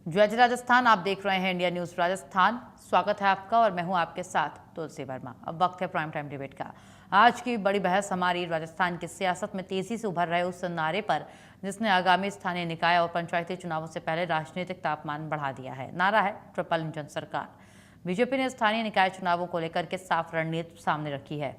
जय राजस्थान, आप देख रहे हैं इंडिया न्यूज राजस्थान। स्वागत है आपका और मैं हूं आपके साथ तुलसी वर्मा। अब वक्त है प्राइम टाइम डिबेट का। आज की बड़ी बहस हमारी राजस्थान की सियासत में तेजी से उभर रहे उस नारे पर जिसने आगामी स्थानीय निकाय और पंचायती चुनावों से पहले राजनीतिक तापमान बढ़ा दिया है। नारा है ट्रिपल इंजन सरकार। बीजेपी ने स्थानीय निकाय चुनावों को लेकर के साफ रणनीति सामने रखी है।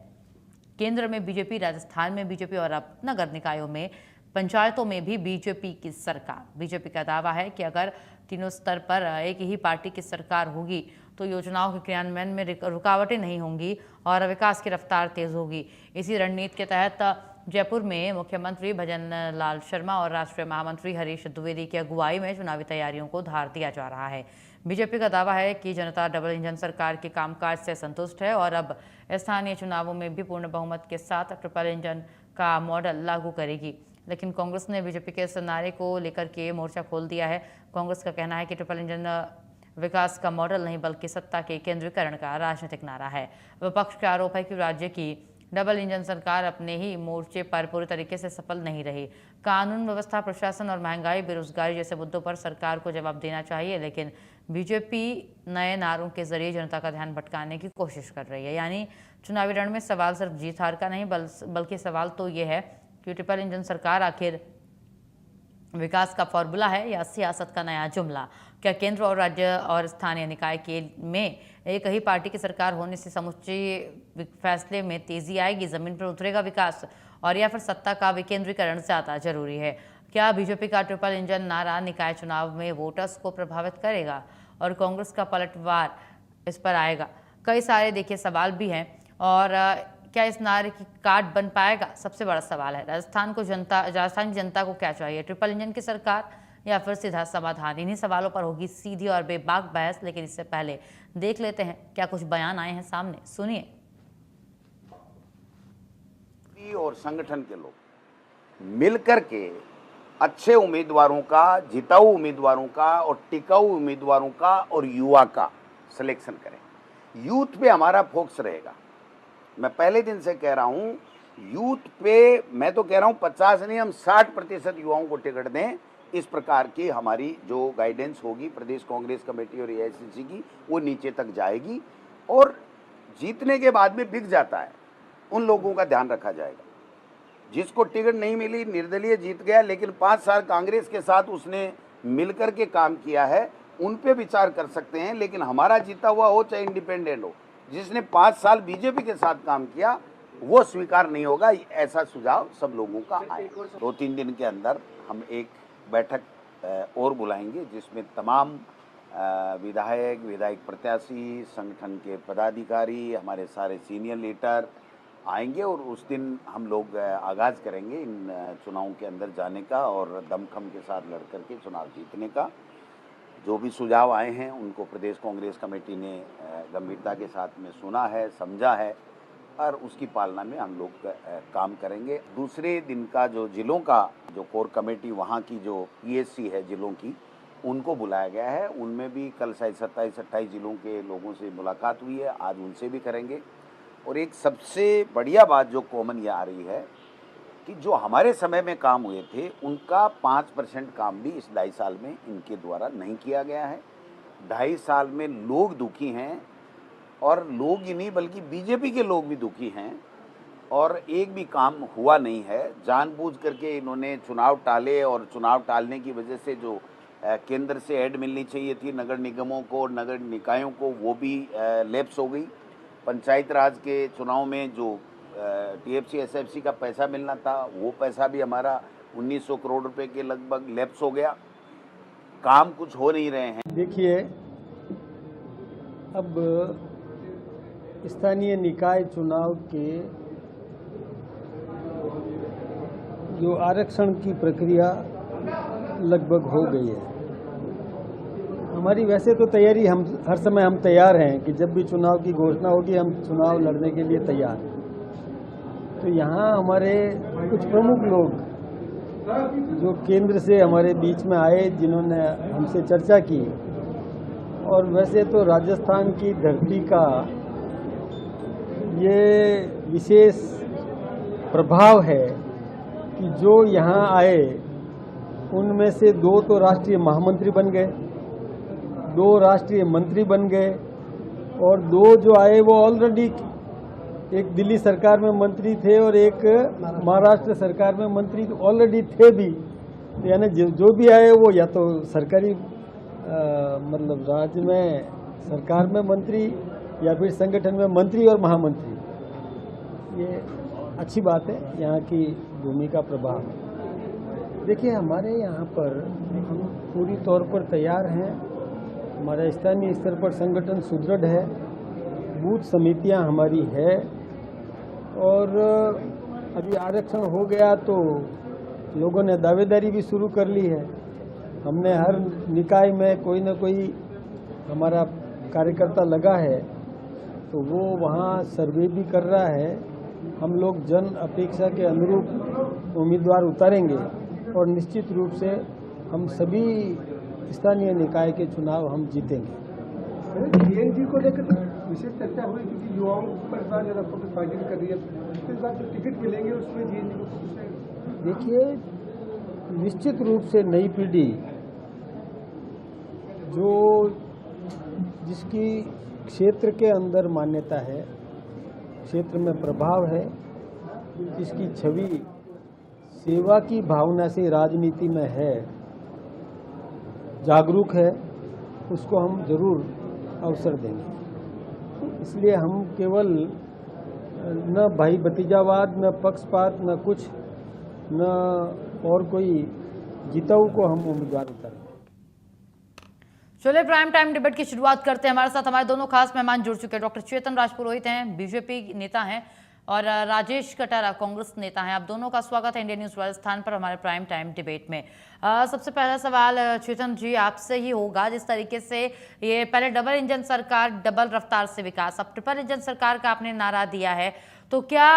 केंद्र में बीजेपी, राजस्थान में बीजेपी और अब नगर निकायों में, पंचायतों में भी बीजेपी की सरकार। बीजेपी का दावा है कि अगर तीनों स्तर पर एक ही पार्टी की सरकार होगी तो योजनाओं के क्रियान्वयन में रुकावटें नहीं होंगी और विकास की रफ्तार तेज होगी। इसी रणनीति के तहत जयपुर में मुख्यमंत्री भजन लाल शर्मा और राष्ट्रीय महामंत्री हरीश द्विवेदी की अगुवाई में चुनावी तैयारियों को धार दिया जा रहा है। बीजेपी का दावा है कि जनता डबल इंजन सरकार के कामकाज से संतुष्ट है और अब स्थानीय चुनावों में भी पूर्ण बहुमत के साथ ट्रिपल इंजन का मॉडल लागू करेगी। लेकिन कांग्रेस ने बीजेपी के इस नारे को लेकर के मोर्चा खोल दिया है। कांग्रेस का कहना है कि ट्रिपल इंजन विकास का मॉडल नहीं बल्कि सत्ता के केंद्रीकरण का राजनीतिक नारा है। विपक्ष का आरोप है कि राज्य की डबल इंजन सरकार अपने ही मोर्चे पर पूरी तरीके से सफल नहीं रही। कानून व्यवस्था, प्रशासन और महंगाई, बेरोजगारी जैसे मुद्दों पर सरकार को जवाब देना चाहिए, लेकिन बीजेपी नए नारों के जरिए जनता का ध्यान भटकाने की कोशिश कर रही है। यानी चुनावी रण में सवाल सिर्फ जीत हार का नहीं बल्कि सवाल तो ये है कि ट्रिपल इंजन सरकार आखिर विकास का फॉर्मूला है या सियासत का नया जुमला। क्या केंद्र और राज्य और स्थानीय निकाय के में एक ही पार्टी की सरकार होने से समूचे फैसले में तेजी आएगी, जमीन पर उतरेगा विकास, और या फिर सत्ता का विकेंद्रीकरण ज्यादा जरूरी है? क्या बीजेपी का ट्रिपल इंजन नारा निकाय चुनाव में वोटर्स को प्रभावित करेगा और कांग्रेस का पलटवार इस पर आएगा? कई सारे देखिए सवाल भी हैं। और क्या इस नारे की काट बन पाएगा? सबसे बड़ा सवाल है। राजस्थान की जनता को क्या चाहिए, ट्रिपल इंजन की सरकार या फिर सीधा समाधान? इन्हीं सवालों पर होगी सीधी और बेबाक बहस। लेकिन इससे पहले देख लेते हैं क्या कुछ बयान आए हैं सामने, सुनिए। और संगठन के लोग मिलकर के अच्छे उम्मीदवारों का, जिताऊ उम्मीदवारों का और टिकाऊ उम्मीदवारों का और युवा का सिलेक्शन करें। यूथ पे हमारा फोकस रहेगा। मैं पहले दिन से कह रहा हूं, यूथ पे मैं तो कह रहा हूं 50 नहीं, हम 60% युवाओं को टिकट दें। इस प्रकार की हमारी जो गाइडेंस होगी प्रदेश कांग्रेस कमेटी और एआईसीसी की, वो नीचे तक जाएगी और जीतने के बाद में बिक जाता है उन लोगों का ध्यान रखा जाएगा। जिसको टिकट नहीं मिली, निर्दलीय जीत गया, लेकिन 5 साल कांग्रेस के साथ उसने मिलकर के काम किया है, उन पे विचार कर सकते हैं। लेकिन हमारा जीता हुआ हो चाहे इंडिपेंडेंट हो, जिसने 5 साल बीजेपी के साथ काम किया, वो स्वीकार नहीं होगा। ऐसा सुझाव सब लोगों का आए। 2-3 दिन के अंदर हम एक बैठक और बुलाएंगे जिसमें तमाम विधायक प्रत्याशी, संगठन के पदाधिकारी, हमारे सारे सीनियर लीडर आएंगे और उस दिन हम लोग आगाज करेंगे इन चुनावों के अंदर जाने का और दमखम के साथ लड़ करके चुनाव जीतने का। जो भी सुझाव आए हैं उनको प्रदेश कांग्रेस कमेटी ने गंभीरता के साथ में सुना है, समझा है और उसकी पालना में हम लोग काम करेंगे। दूसरे दिन का जो जिलों का जो कोर कमेटी, वहाँ की जो पीएससी है जिलों की, उनको बुलाया गया है। उनमें भी कल शायद 27-28 जिलों के लोगों से मुलाकात हुई है, आज उनसे भी करेंगे। और एक सबसे बढ़िया बात जो कॉमन ये आ रही है कि जो हमारे समय में काम हुए थे उनका 5% काम भी इस 2.5 साल में इनके द्वारा नहीं किया गया है। 2.5 साल में लोग दुखी हैं और लोग ही नहीं बल्कि बीजेपी के लोग भी दुखी हैं और एक भी काम हुआ नहीं है। जानबूझ करके इन्होंने चुनाव टाले और चुनाव टालने की वजह से जो केंद्र से ऐड मिलनी चाहिए थी नगर निगमों को, नगर निकायों को, वो भी लैप्स हो गई। पंचायत राज के चुनाव में जो टीएफसी एसएफसी का पैसा मिलना था, वो पैसा भी हमारा 1900 करोड़ रुपए के लगभग लैप्स हो गया। काम कुछ हो नहीं रहे हैं। देखिए, अब स्थानीय निकाय चुनाव के जो आरक्षण की प्रक्रिया लगभग हो गई है। हमारी वैसे तो तैयारी, हम हर समय हम तैयार हैं कि जब भी चुनाव की घोषणा होगी हम चुनाव लड़ने के लिए तैयार हैं। तो यहाँ हमारे कुछ प्रमुख लोग जो केंद्र से हमारे बीच में आए, जिन्होंने हमसे चर्चा की, और वैसे तो राजस्थान की धरती का ये विशेष प्रभाव है कि जो यहाँ आए उनमें से 2 तो राष्ट्रीय महामंत्री बन गए 2 राष्ट्रीय मंत्री बन गए और 2 जो आए वो ऑलरेडी एक दिल्ली सरकार में मंत्री थे और एक महाराष्ट्र सरकार में मंत्री ऑलरेडी थे भी। तो यानी जो भी आए वो या तो सरकारी मतलब राज्य में सरकार में मंत्री या फिर संगठन में मंत्री और महामंत्री। ये अच्छी बात है, यहाँ की भूमिका प्रभाव। देखिए हमारे यहाँ पर हम पूरी तौर पर तैयार हैं। हमारा स्थानीय स्तर पर संगठन सुदृढ़ है, बूथ समितियाँ हमारी है और अभी आरक्षण हो गया तो लोगों ने दावेदारी भी शुरू कर ली है। हमने हर निकाय में कोई न कोई हमारा कार्यकर्ता लगा है तो वो वहाँ सर्वे भी कर रहा है। हम लोग जन अपेक्षा के अनुरूप उम्मीदवार उतारेंगे और निश्चित रूप से हम सभी स्थानीय निकाय के चुनाव हम जीतेंगे। सीएनजी को लेकर विशेष चर्चा हुई क्योंकि युवाओं पर ज़्यादा फोकस पार्टी कर रही है, इस बार जो टिकट मिलेंगे उसमें सीएनजी को। देखिए निश्चित रूप से नई पीढ़ी जो जिसकी क्षेत्र के अंदर मान्यता है, क्षेत्र में प्रभाव है, जिसकी छवि सेवा की भावना से राजनीति में है, जागरूक है, उसको हम जरूर अवसर देंगे। इसलिए हम केवल न भाई भतीजावाद, न पक्षपात, न कुछ, न और कोई जिताऊ को हम उम्मीदवार उतारेंगे। चलिए प्राइम टाइम डिबेट की शुरुआत करते हैं। हमारे साथ हमारे दोनों खास मेहमान जुड़ चुके हैं। डॉक्टर चेतन राजपुरोहित हैं, बीजेपी नेता हैं, और राजेश कटारा कांग्रेस नेता हैं। आप दोनों का स्वागत है इंडिया न्यूज़ राजस्थान पर हमारे प्राइम टाइम डिबेट में। सबसे पहला सवाल चेतन जी आपसे ही होगा। जिस तरीके से ये पहले डबल इंजन सरकार, डबल रफ्तार से विकास, अब ट्रिपल इंजन सरकार का आपने नारा दिया है, तो क्या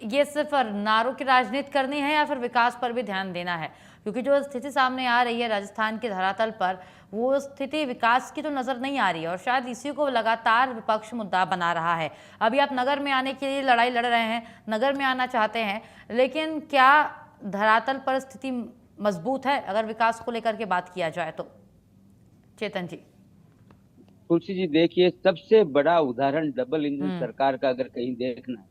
ये सिर्फ नारों की राजनीति करनी है या फिर विकास पर भी ध्यान देना है? क्योंकि जो स्थिति सामने आ रही है राजस्थान के धरातल पर, वो स्थिति विकास की तो नजर नहीं आ रही है और शायद इसी को लगातार विपक्ष मुद्दा बना रहा है। अभी आप नगर में आने के लिए लड़ाई लड़ रहे हैं, नगर में आना चाहते हैं, लेकिन क्या धरातल पर स्थिति मजबूत है अगर विकास को लेकर के बात किया जाए तो? चेतन जी। तुलसी जी देखिए, सबसे बड़ा उदाहरण डबल इंजन सरकार का अगर कहीं देखना है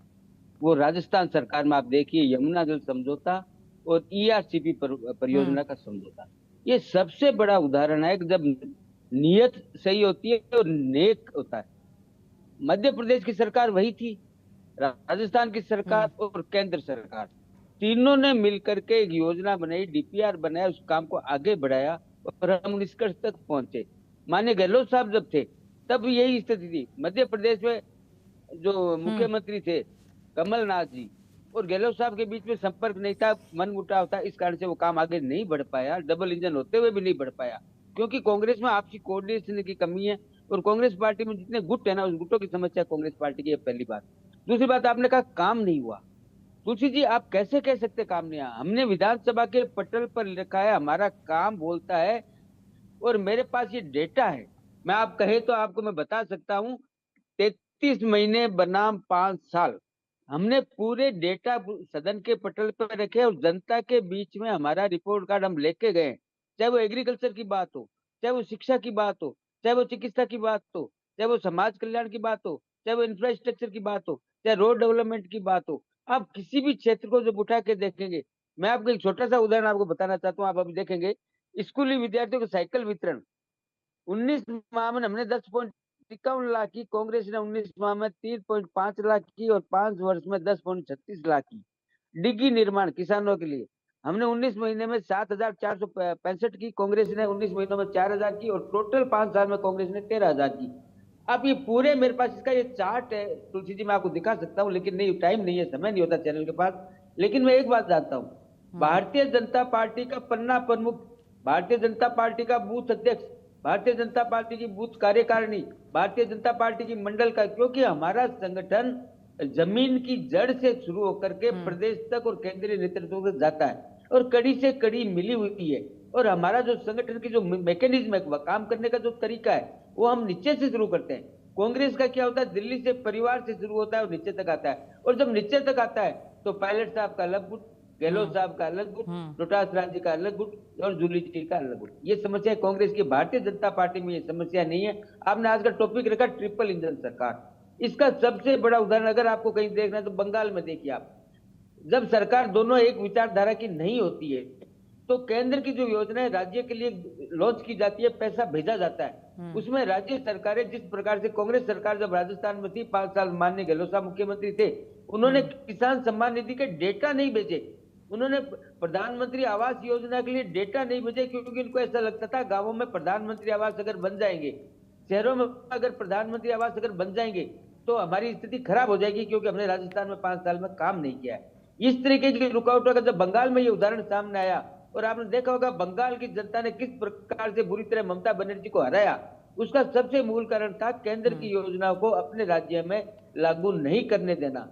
वो राजस्थान सरकार में आप देखिए, यमुना जल समझौता और ईआरसीपी परियोजना का समझौता, ये सबसे बड़ा उदाहरण है कि जब नीयत सही होती है और नेक होता है। मध्य प्रदेश की सरकार वही थी, राजस्थान की सरकार और केंद्र सरकार, तीनों ने मिलकर के एक योजना बनाई, डीपीआर बनाया, उस काम को आगे बढ़ाया और हम निष्कर्ष तक पहुंचे। माननीय गहलोत साहब जब थे तब यही स्थिति थी। मध्य प्रदेश में जो मुख्यमंत्री थे कमलनाथ जी और गहलोत साहब के बीच में संपर्क नहीं था, मनमुटाव था, इस कारण से वो काम आगे नहीं बढ़ पाया, डबल इंजन होते हुए भी नहीं बढ़ पाया, क्योंकि कांग्रेस में आपसी कोऑर्डिनेशन की कमी है और कांग्रेस पार्टी में जितने गुट है ना, उस गुटों की समस्या कांग्रेस पार्टी की है, पहली बात। दूसरी बात, आपने कहा काम नहीं हुआ। तुलसी जी आप कैसे कह सकते काम नहीं हुआ? हमने विधानसभा के पटल पर लिखा है हमारा काम बोलता है और मेरे पास ये डेटा है। मैं आप कहे तो आपको मैं बता सकता हूँ, 33 महीने बनाम 5 साल हमने पूरे डेटा सदन के पटल पर रखे और जनता के बीच में हमारा रिपोर्ट कार्ड हम लेके गए। चाहे वो एग्रीकल्चर की बात हो, चाहे वो शिक्षा की बात हो, चाहे वो चिकित्सा की बात हो, चाहे वो समाज कल्याण की बात हो, चाहे वो इंफ्रास्ट्रक्चर की बात हो, चाहे रोड डेवलपमेंट की बात हो, आप किसी भी क्षेत्र को जब उठा के देखेंगे। मैं आपको एक छोटा सा उदाहरण आपको बताना चाहता हूँ, आप अभी देखेंगे स्कूली विद्यार्थियों को साइकिल वितरण 19 माह में हमने 10.51 लाख की, कांग्रेस ने 19 माह में 3.5 लाख की और 5 वर्ष में 10.36 लाख की। डिग्गी निर्माण किसानों के लिए हमने 19 महीने में 7,465 की, कांग्रेस ने 19 महीनों में 4,000 की और टोटल 5 साल में कांग्रेस ने 13,000 की। अब ये पूरे मेरे पास इसका ये चार्ट है तुलसी जी, मैं आपको दिखा सकता हूँ, लेकिन नहीं, टाइम नहीं है, समय नहीं होता चैनल के पास। लेकिन मैं एक बात जानता हूँ, भारतीय जनता पार्टी का पन्ना प्रमुख, भारतीय जनता पार्टी का बूथ अध्यक्ष, भारतीय जनता पार्टी की बूथ कार्यकारिणी, भारतीय जनता पार्टी की मंडल का, क्योंकि हमारा संगठन जमीन की जड़ से शुरू होकर के प्रदेश तक और केंद्रीय नेतृत्व तक जाता है और कड़ी से कड़ी मिली हुई है। और हमारा जो संगठन की जो मैकेनिज्म है, काम करने का जो तरीका है, वो हम नीचे से शुरू करते हैं। कांग्रेस का क्या होता है, दिल्ली से परिवार से शुरू होता है और नीचे तक आता है, और जब नीचे तक आता है तो पायलट साहब का अलग गुट, गहलोत साहब का अलग गुट, रोहतास राज्य का अलग गुट और जूली जी का अलग गुट। ये समस्या कांग्रेस की, भारतीय जनता पार्टी में ये समस्या नहीं है। आपने आज का टॉपिक रखा ट्रिपल इंजन सरकार, इसका सबसे बड़ा उदाहरण अगर आपको कहीं देखना है तो बंगाल में देखिए आप। जब सरकार दोनों एक विचारधारा की नहीं होती है तो केंद्र की जो योजना है राज्य के लिए लॉन्च की जाती है, पैसा भेजा जाता है, उसमें राज्य सरकारें जिस प्रकार से, कांग्रेस सरकार जब राजस्थान में थी 5 साल माननीय गहलोत साहब मुख्यमंत्री थे, उन्होंने किसान सम्मान निधि के डेटा नहीं भेजे, उन्होंने प्रधानमंत्री आवास योजना के लिए डेटा नहीं भेजे, क्योंकि उनको ऐसा लगता था गांवों में प्रधानमंत्री आवास अगर बन जाएंगे, शहरों में अगर प्रधानमंत्री आवास अगर बन जाएंगे तो हमारी स्थिति खराब हो जाएगी, क्योंकि हमने राजस्थान में 5 साल में काम नहीं किया है। इस तरीके की रुकावटों का जब बंगाल में ये उदाहरण सामने आया, और आपने देखा होगा बंगाल की जनता ने किस प्रकार से बुरी तरह ममता बनर्जी को हराया, उसका सबसे मूल कारण था केंद्र की योजनाओं को अपने राज्य में लागू नहीं करने देना।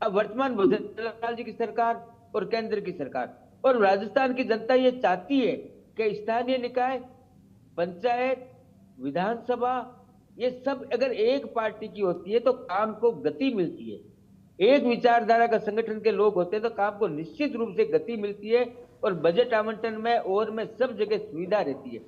अब वर्तमान भजनलाल जी की सरकार और केंद्र की सरकार और राजस्थान की जनता ये चाहती है कि स्थानीय निकाय, पंचायत, विधानसभा, ये सब अगर एक पार्टी की होती है तो काम को गति मिलती है, एक विचारधारा का संगठन के लोग होते हैं तो काम को निश्चित रूप से गति मिलती है, और बजट आवंटन में और में सब जगह सुविधा रहती है।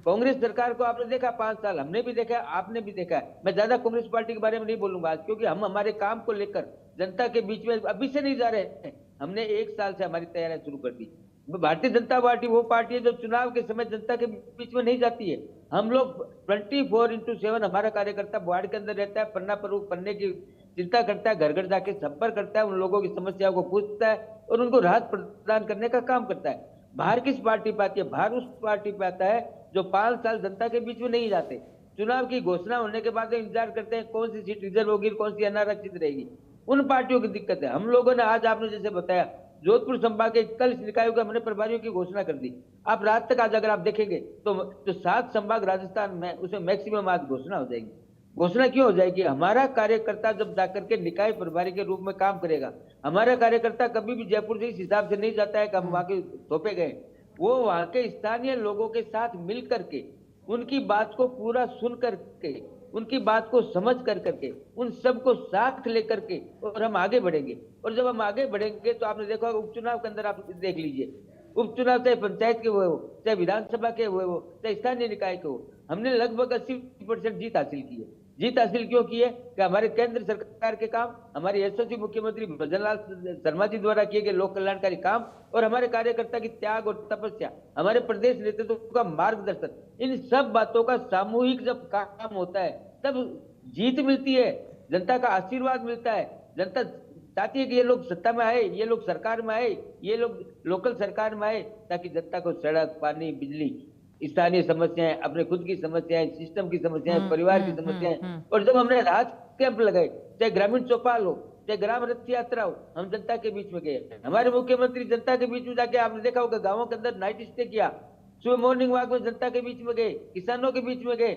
कांग्रेस सरकार को आपने देखा 5 साल, हमने भी देखा, आपने भी देखा है। मैं ज्यादा कांग्रेस पार्टी के बारे में नहीं बोलूंगा आज, क्योंकि हम हमारे काम को लेकर जनता के बीच में अभी से नहीं जा रहे हैं, हमने 1 साल से हमारी तैयारियां शुरू कर दी। भारतीय जनता पार्टी वो पार्टी है जो चुनाव के समय जनता के बीच में नहीं जाती है। हम लोग 24/7 हमारा कार्यकर्ता वार्ड के अंदर रहता है, पन्ना पर पन्ने की चिंता करता है, घर घर जाके संपर्क करता है, उन लोगों की समस्याओं को पूछता है और उनको राहत प्रदान करने का काम करता है। बाहर किस पार्टी पे आती है? बाहर उस पार्टी पे आता है जो 5 साल जनता के बीच में नहीं जाते, चुनाव की घोषणा होने के बाद इंतजार करते हैं कौन सी सीट रिजर्व होगी, कौन सी अनारक्षित रहेगी। उन पार्टियों की दिक्कत है। हम लोगों ने आज आपने जैसे बताया जोधपुर संभाग के 41 निकायों के हमने प्रभारियों की घोषणा कर दी। आप रात तक आज अगर आप देखेंगे तो जो 7 संभाग राजस्थान में उसमें मैक्सिमम आज घोषणा हो जाएगी। घोषणा क्यों हो जाएगी? हमारा कार्यकर्ता जब जाकर के निकाय प्रभारी के रूप में काम करेगा, हमारा कार्यकर्ता कभी भी जयपुर से इस हिसाब से नहीं जाता है कि हम वहां के थोपे गए, वो वहां के स्थानीय लोगों के साथ मिल करके उनकी बात को पूरा सुन करके, उनकी बात को समझ करके, उन सबको साथ लेकर के और हम आगे बढ़ेंगे। और जब हम आगे बढ़ेंगे तो आपने देखा उपचुनाव के अंदर आप देख लीजिए, उपचुनाव चाहे पंचायत के हुए हो, चाहे विधानसभा के हुए हो, चाहे स्थानीय निकाय के हो, हमने लगभग 80% जीत हासिल की है। जीत हासिल क्यों की है? कि हमारे केंद्र सरकार के काम, हमारे यशस्वी मुख्यमंत्री भजनलाल शर्मा जी द्वारा किए गए लोक कल्याणकारी काम और हमारे कार्यकर्ता की त्याग और तपस्या, हमारे प्रदेश नेतृत्व का मार्गदर्शन, इन सब बातों का सामूहिक जब काम होता है तब जीत मिलती है, जनता का आशीर्वाद मिलता है। जनता चाहती है कि ये लोग सत्ता में आए, ये लोग सरकार में आए, ये लोग लोकल सरकार में आए, ताकि जनता को सड़क, पानी, बिजली, स्थानीय समस्याएं, अपने खुद की समस्याएं, सिस्टम की समस्याएं, परिवार की समस्याएं। और जब हमने राहत कैंप लगाए, चाहे ग्रामीण चौपाल हो, चाहे ग्राम रथ यात्रा हो, हम जनता के बीच में गए। हमारे मुख्यमंत्री जनता के बीच में जाके आपने देखा होगा गाँवों के अंदर नाइट स्टे किया, सुबह मॉर्निंग वॉक में जनता के बीच में गए, किसानों के बीच में गए,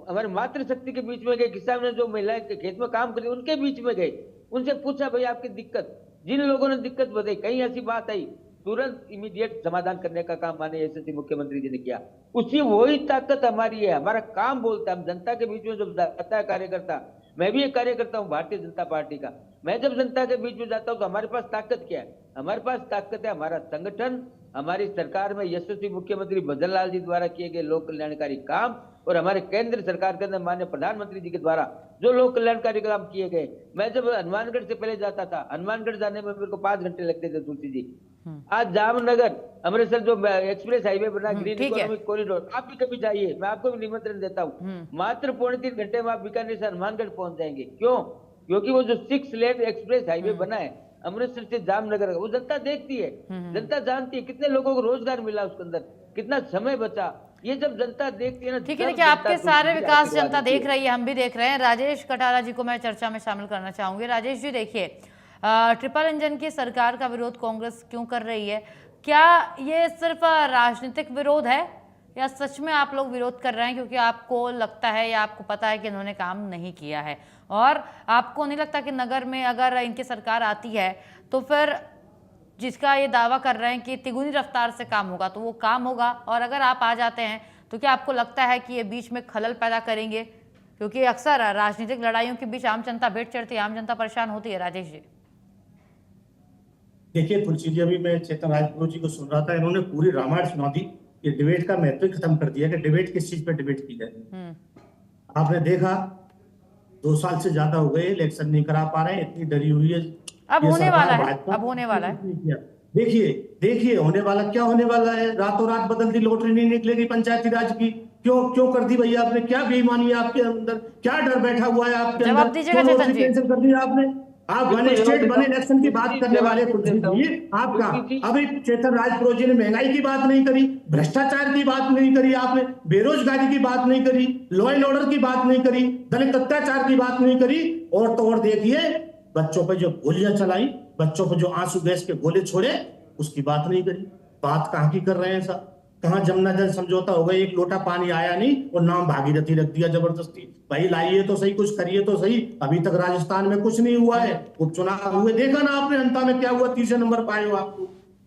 हमारे मातृशक्ति के बीच में गए, किसान ने जो महिलाएं खेत में काम करी उनके बीच में गए, उनसे पूछा भाई आपकी दिक्कत, जिन लोगों ने दिक्कत बताई, कहीं ऐसी बात आई तुरंत इमीडिएट समाधान करने का काम माननीय यशस्वी मुख्यमंत्री जी ने किया। उसी वही ताकत हमारी है, हमारा काम बोलता है। हम जनता के बीच में जब जाता है कार्यकर्ता, मैं भी एक कार्यकर्ता हूं भारतीय जनता पार्टी का, मैं जब जनता के बीच में जाता हूं तो हमारे पास ताकत क्या है? हमारे पास ताकत है हमारा संगठन, हमारी सरकार में यशस्वी मुख्यमंत्री भजनलाल जी द्वारा किए गए लोक कल्याणकारी काम और हमारे केंद्र सरकार के अंदर माननीय प्रधानमंत्री जी के द्वारा जो लोक कल्याणकारी काम किए गए। मैं जब हनुमानगढ़ से पहले जाता था, हनुमानगढ़ जाने में मेरे को 5 घंटे लगते थे तुलसी जी। आज जामनगर अमृतसर जो एक्सप्रेस हाईवे बना, ग्रीन इकोनॉमिक कॉरिडोर, आप भी कभी जाइए, मैं आपको भी निमंत्रण देता हूँ। मात्र 2.5 घंटे में आप बीकानेर से हनुमानगढ़ पहुंच जाएंगे। क्यों? क्योंकि वो जो 6 लेन एक्सप्रेस हाईवे बना है अमृतसर से जामनगर, वो जनता देखती है, जनता जानती है कितने लोगों को रोजगार मिला उसके अंदर, कितना समय बचा। ये जब जनता देखती है ना, ठीक है, देखिए आपके सारे विकास जनता देख रही है, हम भी देख रहे हैं। राजेश कटारा जी को मैं चर्चा में शामिल करना चाहूंगी। राजेश जी देखिए, ट्रिपल इंजन की सरकार का विरोध कांग्रेस क्यों कर रही है? क्या ये सिर्फ राजनीतिक विरोध है या सच में आप लोग विरोध कर रहे हैं क्योंकि आपको लगता है या आपको पता है कि इन्होंने काम नहीं किया है, और आपको नहीं लगता कि नगर में अगर इनकी सरकार आती है तो फिर जिसका ये दावा कर रहे हैं कि तिगुनी रफ्तार से काम होगा तो वो काम होगा, और अगर आप आ जाते हैं तो क्या आपको लगता है कि ये बीच में खलल पैदा करेंगे? क्योंकि अक्सर राजनीतिक लड़ाइयों के बीच आम जनता भेंट चढ़ती है, आम जनता परेशान होती है। राजेश जी देखिए तुलसी जी, अभी मैं चेतन राजपुरो जी को सुन रहा था, इन्होंने पूरी रामायण सुना दी। ये डिबेट का महत्व ही खत्म कर दिया कि डिबेट किस चीज पर डिबेट की जाए। हम्म। आपने देखा 2 साल से ज्यादा हो गए इलेक्शन नहीं करा पा रहे हैं, इतनी डरी हुई है अब ये होने वाला सरकार है, भाजपा। अब होने वाला है। कुछ नहीं किया। देखिए देखिए होने वाला क्या होने वाला है। रातों रात बदल दी, लॉटरी नहीं निकलेगी पंचायती राज की। क्यों क्यों कर दी भैया आपने? क्या बेईमानी है आपके अंदर? क्या डर बैठा हुआ है आपके जवाब अंदर? दीजिएगा क्यों चेतन लॉटरी जी। कैंसिल कर दी आपने? आप वन बिल्कुल जवाब स्टेट देता वन हूँ। इलेक्शन की तुलसी बात जी, करने जवाब वाले देता तुलसी हूँ। जी, आपका तुलसी जी, अभी चेतन राजपुरो जी ने महंगाई की बात नहीं करी, भ्रष्टाचार की बात नहीं करी, आपने बेरोजगारी की बात नहीं करी, लॉ एंड ऑर्डर की बात नहीं करी, दलित अत्याचार की बात नहीं करी। और तो और देखिए, बच्चों पे जो गोलियां चलाई, बच्चों पे जो आंसू गैस के गोले छोड़े, उसकी बात नहीं करी। बात कहाँ की कर रहे हैं साहब? कहाँ जमुना जल समझौता हो गया, एक लोटा पानी आया नहीं और नाम भागीरथी रख दिया जबरदस्ती। भाई लाइए तो सही, कुछ करिए तो सही। अभी तक राजस्थान में कुछ नहीं हुआ है। उपचुनाव हुए, देखा ना आपने अंता में क्या हुआ? तीसरे नंबर पाए हो आप।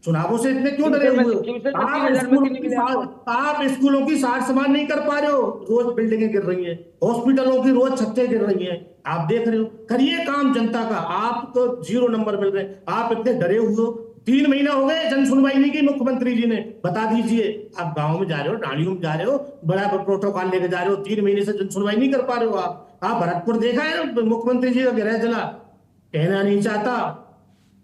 चुनावों से इतने क्यों डरे हुए हो? ट्यूशन में आप 3,000 स्कूलों रुपए नहीं की मिले आपको? आप स्कूलों की सार संभाल नहीं कर पा रहे हो। रोज बिल्डिंगें गिर रही हैं, हॉस्पिटलों की रोज छतें गिर रही हैं। आप देख रहे हो, करिए काम जनता का। आपको 0 नंबर मिल रहे हैं, आप इतने डरे हुए हो। 3 महीना हो गए, जन सुनवाई नहीं की मुख्यमंत्री जी ने। बता दीजिए, आप गाँव में जा रहे हो, डालियों में जा रहे हो, बड़ा प्रोटोकॉल लेके जा रहे हो, 3 महीने से जन सुनवाई नहीं कर पा रहे हो आप भरतपुर देखा है मुख्यमंत्री जी का गृह जिला, कहना नहीं चाहता।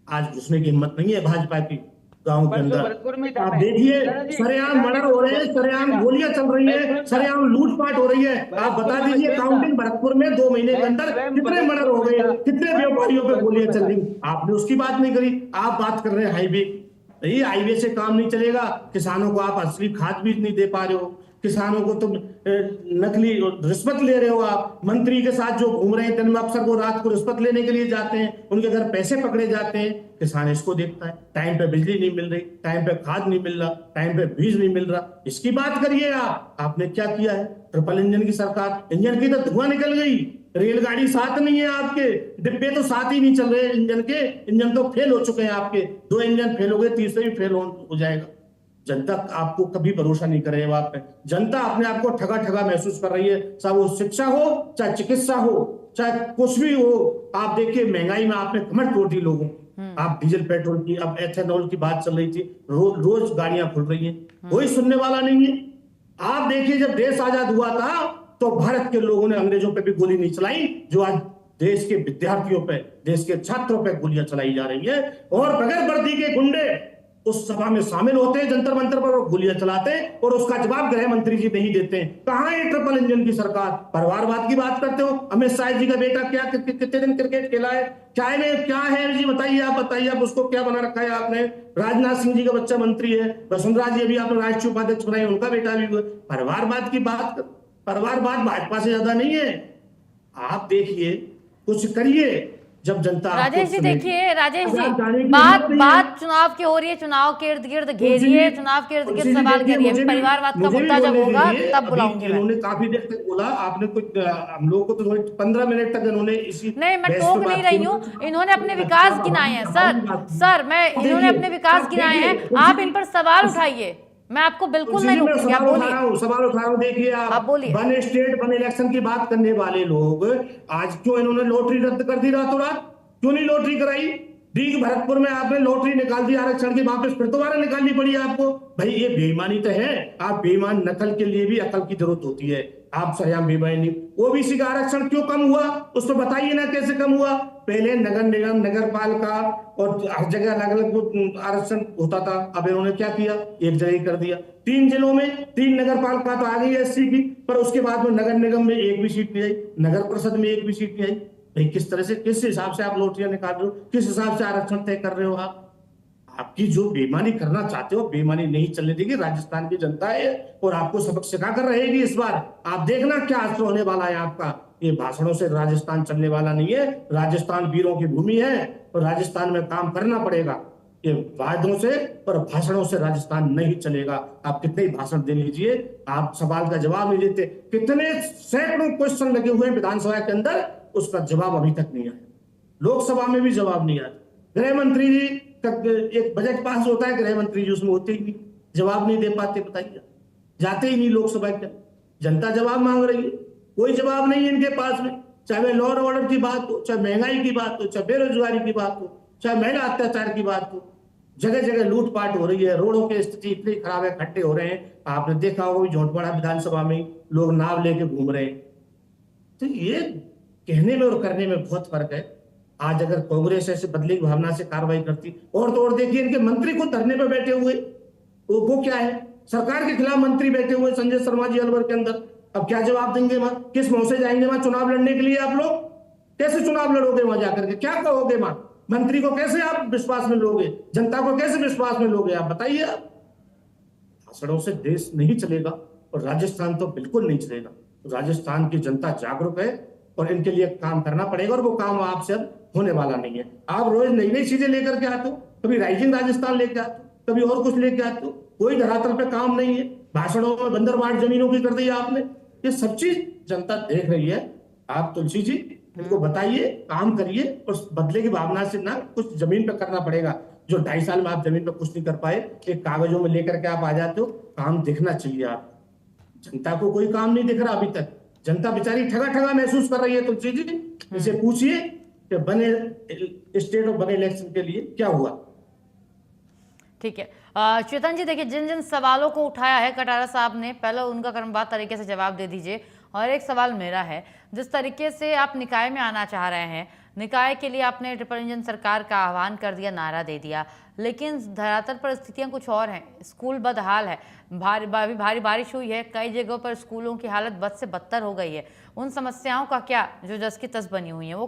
आज घुसने की हिम्मत नहीं है भाजपा की गांव के परसों अंदर। भरतपुर में आप देखिए, सरेआम मर्डर हो रहे हैं, सरेआम गोलियां चल रही है, सरेआम लूटपाट हो रही है। आप बता दीजिए, काउंटिंग भरतपुर में 2 महीने के अंदर कितने मर्डर हो गए, कितने व्यापारियों पे गोलियां चल रही, आपने उसकी बात नहीं करी। आप बात कर रहे हैं हाईवे। ये हाईवे से काम नहीं चलेगा। किसानों को आप असली खाद बीज नहीं दे पा रहे हो, किसानों को तुम नकली रिश्वत ले रहे हो। आप मंत्री के साथ जो घूम रहे हैं दिन में, अफसर को रात को रिश्वत लेने के लिए जाते हैं, उनके घर पैसे पकड़े जाते हैं। किसान इसको देखता है, टाइम पे बिजली नहीं मिल रही, टाइम पे खाद नहीं मिल रहा, टाइम पे बीज नहीं मिल रहा, इसकी बात करिए। आपने क्या किया है? ट्रिपल इंजन की सरकार, इंजन की तो धुआं निकल गई, रेलगाड़ी साथ नहीं है आपके, डिब्बे तो साथ ही नहीं चल रहे इंजन के, इंजन तो फेल हो चुके हैं आपके। 2 इंजन फेल हो गए, तीसरे भी फेल हो जाएगा। जनता आपको कभी भरोसा नहीं करेगा आप पे। जनता अपने आप को ठगा ठगा महसूस कर रही है, चाहे वो शिक्षा हो, चाहे चिकित्सा हो, चाहे कुछ भी हो। आप देखिए, महंगाई में आपने कमर तोड़ दी लोगों। आप डीजल पेट्रोल की, अब एथेनॉल की बात चल रही थी, रोज गाड़ियां खुल रही हैं, कोई सुनने वाला नहीं है। आप देखिए, जब देश आजाद हुआ था तो भारत के लोगों ने अंग्रेजों पे भी गोली नहीं चलाई, जो आज देश के विद्यार्थियों पे, देश के छात्रों पे गोलियां चलाई जा रही है। और बगैर वर्दी के गुंडे उस सभा में शामिल होते हैं, जंतर मंतर पर गोलियां चलाते हैं, और उसका जवाब गृह मंत्री जी नहीं देते हैं। कहां है ट्रिपल इंजन की सरकार? परिवारवाद की बात करते हो। अमित शाह जी का बेटा क्या कितने दिन क्रिकेट खेला है? क्या है जी? बताइए, आप बताइए, आप उसको क्या बना रखा है आपने? राजनाथ सिंह जी का बच्चा मंत्री है, वसुंधरा जी अभी आपने राष्ट्रीय उपाध्यक्ष बनाए, उनका बेटा भी हुआ। परिवारवाद की बात, परिवारवाद भाजपा से ज्यादा नहीं है। आप देखिए, कुछ करिए। जब जनता राजेश जी देखिए, राजेश जी, जाने की बात हिम्मत नहीं बात है। चुनाव की हो रही है, चुनाव के इर्द गिर्द घेरिए, चुनाव के इर्द गिर्द सवाल करिए। परिवारवाद का मुद्दा जब होगा तब बुलाऊंगी मैं। इन्होंने काफी देर तक बोला, आपने कुछ हम लोगों को तो 15 मिनट तक इन्होंने इसी नहीं, मैं बहस टोक पे नहीं बात रही की। हूँ, इन्होंने अपने विकास गिनाए हैं सर, इन्होंने अपने विकास गिनाए हैं, आप इन पर सवाल उठाइए, मैं आपको बिल्कुल नहीं रोकूंगी, आप बोलिए। सवाल उठा रहा हूं, देखिए आप बोलिए। वन स्टेट वन इलेक्शन की बात करने वाले लोग आज क्यों इन्होंने लॉटरी रद्द कर दी रातों रात? क्यों नहीं लॉटरी कराई? डीग भरतपुर में आपने लॉटरी निकाल दी आरक्षण की, वापस फिर दोबारा निकालनी पड़ी आपको। भाई ये बेईमानी तो है। आप बेईमान नकल के लिए भी अकल की जरूरत होती है। आप सरेआम बेईमानी। ओबीसी का आरक्षण क्यों कम हुआ, उसको बताइए ना, कैसे कम हुआ? पहले नगर निगम, नगर पालिका और हर जगह अलग अलग आरक्षण होता था, अब इन्होंने क्या किया? एक जगह कर दिया। 3 जिलों में 3 नगर पालिका तो आ गई है एससी की, पर उसके बाद में नगर निगम में एक भी सीट नहीं आई, नगर परिषद में एक भी सीट नहीं आई। भाई किस तरह से, किस हिसाब से आप लॉटरियां निकाल रहे हो? किस हिसाब से आरक्षण तय कर रहे हो? आपकी जो बेईमानी करना चाहते हो, बेईमानी नहीं चलने देगी। राजस्थान की जनता है और आपको सबक सिखा कर रहेगी इस बार। आप देखना क्या असर होने वाला है आपका। ये भाषणों से राजस्थान चलने वाला नहीं है। राजस्थान वीरों की भूमि है और राजस्थान में काम करना पड़ेगा। ये वादों से और भाषणों से राजस्थान नहीं चलेगा। आप कितने ही भाषण दे लीजिए, आप सवाल का जवाब नहीं देते। कितने सैकड़ों क्वेश्चन लगे हुए हैं विधानसभा के अंदर, उसका जवाब अभी तक नहीं आया। लोकसभा में भी जवाब नहीं आया। गृह मंत्री जी का एक बजट पास होता है, गृह मंत्री जी उसमें होते ही नहीं, जवाब नहीं दे पाते। बताइए, जाते ही नहीं लोकसभा के। जनता जवाब मांग रही है, कोई जवाब नहीं है इनके पास में। चाहे लॉ एंड ऑर्डर की बात हो, चाहे महंगाई की बात हो, चाहे बेरोजगारी की बात हो, चाहे महिला अत्याचार की बात हो, जगह जगह लूटपाट हो रही है, रोडों की स्थिति इतनी खराब है, खड्डे हो रहे हैं। आपने देखा होगा झोटवाड़ा विधानसभा में लोग नाव लेके घूम रहे हैं। तो ये कहने में और करने में बहुत फर्क है। आज अगर कांग्रेस ऐसे बदले की भावना से कार्रवाई करती, और तो और देखिए इनके मंत्री को धरने पे बैठे हुए, वो क्या है, सरकार के खिलाफ मंत्री बैठे हुए संजय शर्मा जी अलवर के अंदर। अब क्या जवाब देंगे वहां? किस मुंह से जाएंगे वहां चुनाव लड़ने के लिए? आप लोग कैसे चुनाव लड़ोगे वहां जाकर के? क्या कहोगे वहां? मंत्री को कैसे आप विश्वास में लोगे? जनता को कैसे विश्वास में लोगे? आप बताइए। आप भाषणों से देश नहीं चलेगा, और राजस्थान तो बिल्कुल नहीं चलेगा। राजस्थान की जनता जागरूक है और इनके लिए काम करना पड़ेगा, और वो काम आपसे अब होने वाला नहीं है। आप रोज नई नई चीजें लेकर के आते हो, कभी राइजिंग राजस्थान लेके आते हो, कभी और कुछ लेके आते हो, कोई धरातल पे काम नहीं है। भाषणों में बंदरबांट जमीनों की कर दी आपने। ये सब चीज जनता देख रही है। आप तुलसी जी इनको बताइए, काम करिए, और बदले की भावना से ना कुछ जमीन पे करना पड़ेगा। जो 2.5 साल में आप जमीन पे कुछ नहीं कर पाए, एक कागजों में लेकर के आप आ जाते हो। काम दिखना चाहिए। आप जनता को कोई काम नहीं दिख रहा अभी तक। जनता बेचारी ठगा ठगा महसूस कर रही है। तुलसी जी इसे पूछिए कि बने स्टेट और बने इलेक्शन के लिए क्या हुआ। ठीक है चेतन जी, देखिए जिन जिन सवालों को उठाया है कटारा साहब ने, पहले उनका क्रमबद्ध तरीके से जवाब दे दीजिए। और एक सवाल मेरा है, जिस तरीके से आप निकाय में आना चाह रहे हैं, निकाय के लिए आपने ट्रिपल इंजन सरकार का आह्वान कर दिया, नारा दे दिया, लेकिन धरातल पर स्थितियां कुछ और हैं। स्कूल बदहाल है, भारी बारिश हुई है, कई जगहों पर स्कूलों की हालत बद से बदतर हो गई है। उन समस्याओं का क्या, जो जस की तस बनी हुई हैं, वो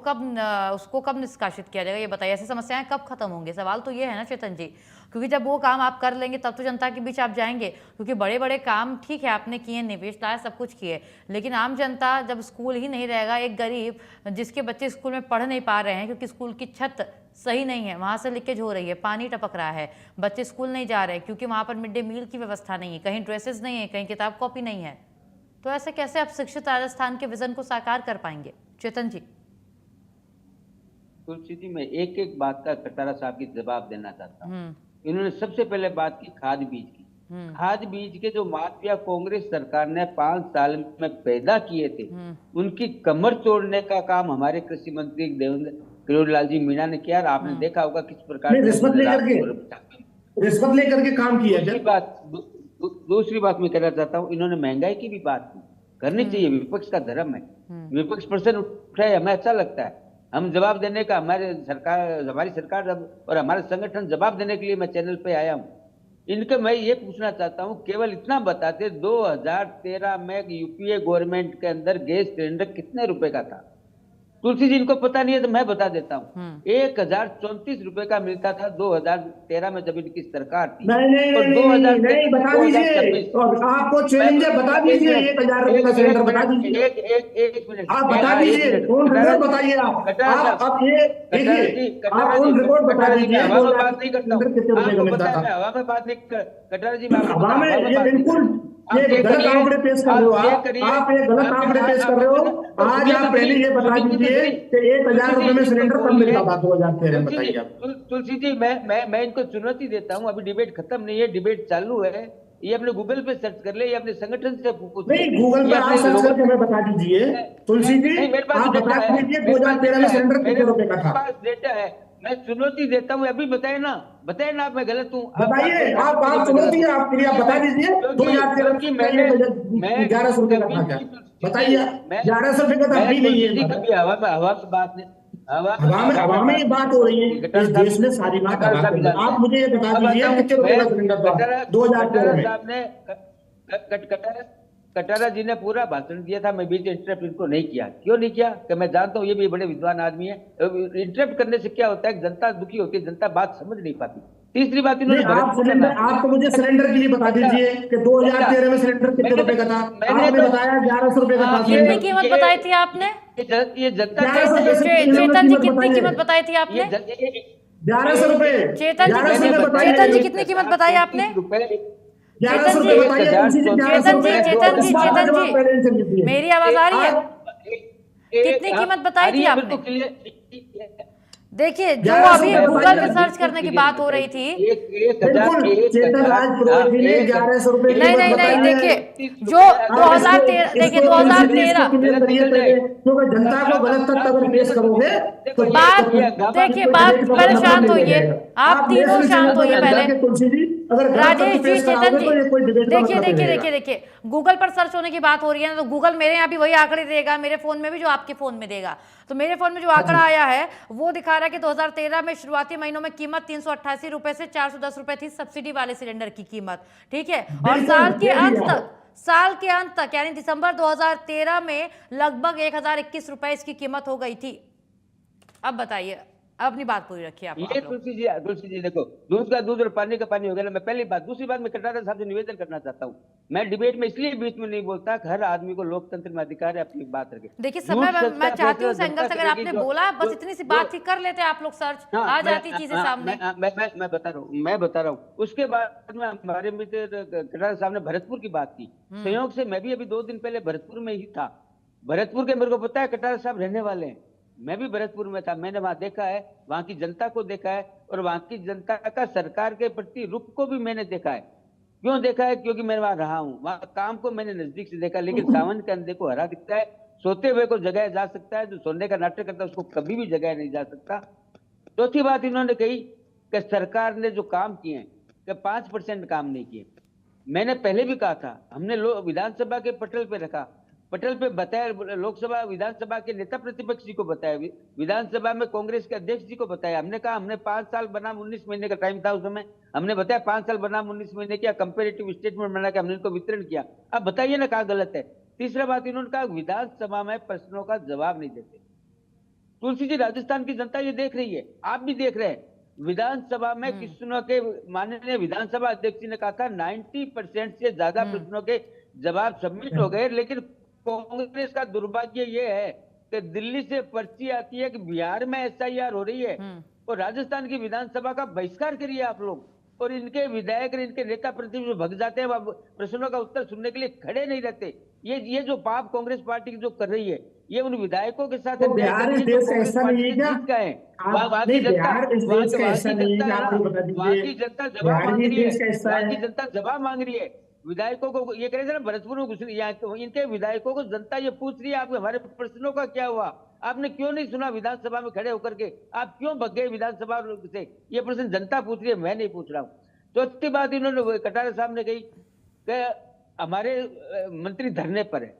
उसको कब निष्कासित किया जाएगा, ये बताइए। ऐसी समस्याएं कब खत्म होंगी? सवाल तो ये है ना चेतन जी, क्योंकि जब वो काम आप कर लेंगे तब तो जनता के बीच आप जाएंगे। क्योंकि बड़े बड़े काम ठीक है आपने किए, निवेश लाया, सब कुछ किए, लेकिन आम जनता जब स्कूल ही नहीं रहेगा, एक गरीब जिसके बच्चे स्कूल में पढ़ नहीं पा रहे हैं क्योंकि स्कूल की छत सही नहीं है, वहाँ से लीकेज हो रही है, पानी टपक रहा है, बच्चे स्कूल नहीं जा रहे क्योंकि वहाँ पर मिड डे मील की व्यवस्था नहीं है, कहीं ड्रेसेस नहीं है, कहीं किताब कॉपी नहीं है, तो ऐसे कैसे आप शिक्षित राजस्थान के विजन को साकार कर पाएंगे? चेतन जी। तुलसी जी, मैं एक एक बात का कटारा साहब की जवाब देना चाहता हूँ। इन्होंने सबसे पहले बात की खाद बीज की। खाद बीज के जो माफिया कांग्रेस सरकार ने 5 साल में पैदा किए थे, उनकी कमर तोड़ने का काम हमारे कृषि मंत्री देवेंद्र किशोर जी मीणा ने किया। आपने देखा होगा किस प्रकार रिश्वत लेकर के काम किया। दूसरी बात मैं कहना चाहता हूँ, इन्होंने महंगाई की भी बात की, करनी चाहिए, विपक्ष का धर्म है। विपक्ष प्रश्न उठाए, हमें अच्छा लगता है, हम जवाब देने का, हमारी सरकार और हमारे संगठन जवाब देने के लिए मैं चैनल पे आया हूँ। इनके मैं ये पूछना चाहता हूँ, केवल इतना बताते 2013 में यूपीए गवर्नमेंट के अंदर गैस सिलेंडर कितने रुपए का था? तुलसी जी इनको पता नहीं है तो मैं बता देता हूँ। 1034 रुपए का मिलता था 2013 में जब इनकी सरकार थी। नहीं बता दीजिए, आपको चैलेंज है, बता दीजिए 1000 रुपए का सिलेंडर बता दीजिए। एक मिनट आप बता दीजिए, कौन रिपोर्ट बताइए। आप ये देखिए, आप कौन रिपोर्ट बता दीजिए। बात नहीं करता हूँ, हवा में बात नहीं कटारा जी, हवा में ये बिल्कुल ये गलत आंकड़े पेश कर रहे हो। आप ये गलत आंकड़े पेश कर रहे हो। आज आप पहले ये बता दीजिए कि 1000 रुपए में सिलेंडर कब मिलता था 2013 में, बताइए आप। तुलसी जी, मैं इनको चुनौती देता हूँ, अभी डिबेट खत्म नहीं है, डिबेट चालू है। ये अपने गूगल पे सर्च कर ले, ये अपने संगठन से पूछ। नहीं, गूगल पे आप सर्च करके हमें बता दीजिए। तुलसी जी आप बता दीजिए 2013 में सिलेंडर कितने रुपए का था? डेटा है, मैं चुनौती देता हूँ, अभी बताए ना आप, मैं गलत हूँ, बताइए। आप चुनौती है आपके लिए, आप बता दीजिए 2013 की मैंने 1100 रुपए का था क्या? बताइए। 1100 रुपए का अभी नहीं है। कभी हवा में बात नहीं, हवा में ये बात हो रही है। इस देश में सारी बात आप मुझे ये बता दीजिए कितने रुपए का सिलेंडर था 2013 में? कटारा जी ने पूरा भाषण दिया था, मैं बीच इंटरप्ट इनको नहीं किया। क्यों नहीं किया? कि मैं जानता हूँ ये भी बड़े विद्वान आदमी है। इंटरप्ट करने से क्या होता है, जनता दुखी होती है, जनता बात समझ नहीं पाती। तीसरी बात इन्होंने आप तो मुझे सिलेंडर के लिए बता दीजिए कि 2013 में सिलेंडर कितने रुपए का था? आपने बताया 1100 रुपए का था। कितनी कीमत बताई थी आपने? ये जनता, चेतन जी कितनी कीमत बताई थी आपने? 1100 रुपए। चेतन जी कितनी कीमत बताई आपने? चेतन जी मेरी आवाज आ रही है? कितनी कीमत बताई थी आपने? देखिए जो 1100 अभी रुपए गूगल फाइल पे कर सर्च करने की बात हो रही थी, बिल्कुल चेतन राज पुरोहित जी ने 1100 रुपए की नहीं बात नहीं नहीं, बताई है। देखिए जो आप इसको 2013, देखिए इसको तुलसी जी, इसको 2013 क्लियर करिए पहले, क्योंकि जनता को गलत तथ्य अगर पेश करोगे तो बात, देखिए बात, डिबेट का पहले मतलब शांत नहीं होइए, रहेगा। आप तीनों नेशनल शांत चैनल पर होइए बैठ पहले। जाके तुलसी जी अगर गलत तथ्य राजेश जी, पेश चेतन कराओगे जी, तो ये कोई डिबेट का देखिए मतलब नहीं देखिए रहेगा। देखिए देखिए, गूगल पर सर्च होने की बात हो रही है ना, तो गूगल मेरे यहाँ भी वही आंकड़े देगा, मेरे फोन में भी जो आपके फोन में देगा। तो मेरे फोन में जो आंकड़ा आया है वो दिखा रहा है कि 2013 में शुरुआती महीनों में कीमत 388 रुपए से 410 रुपए थी, सब्सिडी वाले सिलेंडर की कीमत, ठीक है। और बिल्कुल, साल के ये भी अंत है। तक, साल के अंत तक यानी दिसंबर 2013 में लगभग 1021 रुपए इसकी कीमत हो गई थी। अब बताइए, अपनी बात पूरी रखिए आप ये लोग। तुलसी जी देखो, दूध का दूध और पानी का पानी हो गया ना। मैं पहली बात, दूसरी बात मैं कटारिया साहब से निवेदन करना चाहता हूँ, मैं डिबेट में इसलिए बीच में नहीं बोलता कि हर आदमी को लोकतंत्र में अधिकार है अपनी बात रखे। देखिए समय मैं चाहती हूँ संघर्ष, अगर आपने बोला बस इतनी सी बात ही कर लेते आप लोग, सर्च आ जाती चीजें सामने। मैं बता रहा हूँ। उसके बाद में हमारे मित्र कटारिया साहब ने भरतपुर की बात की। संयोग से मैं भी अभी 2 दिन पहले भरतपुर में ही था। भरतपुर के मेरे को पता है कटारिया साहब रहने वाले हैं, मैं भी भरतपुर में था, मैंने वहां देखा है, वहां की जनता को देखा है, और वहां की जनता का सरकार के प्रति रुख को भी मैंने देखा है। क्यों देखा है? क्योंकि मैं वहां रहा हूं, वहां काम को मैंने नजदीक से देखा। लेकिन सावन के अंधे को हरा दिखता है, सोते हुए को जगाया जा सकता है, जो सोने का नाटक करता है उसको कभी भी जगाया नहीं जा सकता। चौथी बात इन्होंने कही कि सरकार ने जो काम किए हैं कि 5% काम नहीं किए। मैंने पहले भी कहा था, हमने विधानसभा के पटल पे रखा, पटल पे बताया, लोकसभा विधानसभा के नेता प्रतिपक्ष जी को बताया, विधानसभा में कांग्रेस के अध्यक्ष जी को बताया। हमने कहा हमने 5 साल बनाम 19 महीने का टाइम था उस समय, हमने बताया 5 साल बनाम 19 महीने किया, कंपेरेटिव स्टेटमेंट बना के हमने इनको वितरण किया। अब बताइए ना कहाँ गलत है। तीसरा बात इन्होंने कहा विधानसभा में प्रश्नों का जवाब नहीं देते। तुलसी जी, राजस्थान की जनता ये देख रही है, आप भी देख रहे हैं। विधानसभा में किसानों के माननीय विधानसभा अध्यक्ष जी ने कहा था 90% से ज्यादा प्रश्नों के जवाब सबमिट हो गए। लेकिन कांग्रेस का दुर्भाग्य ये है कि दिल्ली से पर्ची आती है कि बिहार में एसआईआर हो रही है और राजस्थान की विधानसभा का बहिष्कार करिए आप लोग, और इनके विधायक और इनके नेता प्रतिनिधि भग जाते हैं, प्रश्नों का उत्तर सुनने के लिए खड़े नहीं रहते। ये जो पाप कांग्रेस पार्टी जो कर रही है, ये उन विधायकों के साथ तो बिहार इस देश का हिस्सा नहीं है क्या? बिहार इस देश का हिस्सा नहीं है क्या? आप ये बता दीजिए, बिहार भी इस देश का हिस्सा है। जनता जवाब मांग रही है विधायकों को। ये कह रहे थे ना भरतपुर में घुस रही, इनके विधायकों को जनता ये पूछ रही है, आप हमारे प्रश्नों का क्या हुआ? आपने क्यों नहीं सुना विधानसभा में खड़े होकर के? आप क्यों भग गए विधानसभा से? ये प्रश्न जनता पूछ रही है, मैं नहीं पूछ रहा हूँ। चौथी बात इन्होंने कटारिया साहब ने कही कि हमारे मंत्री धरने पर है।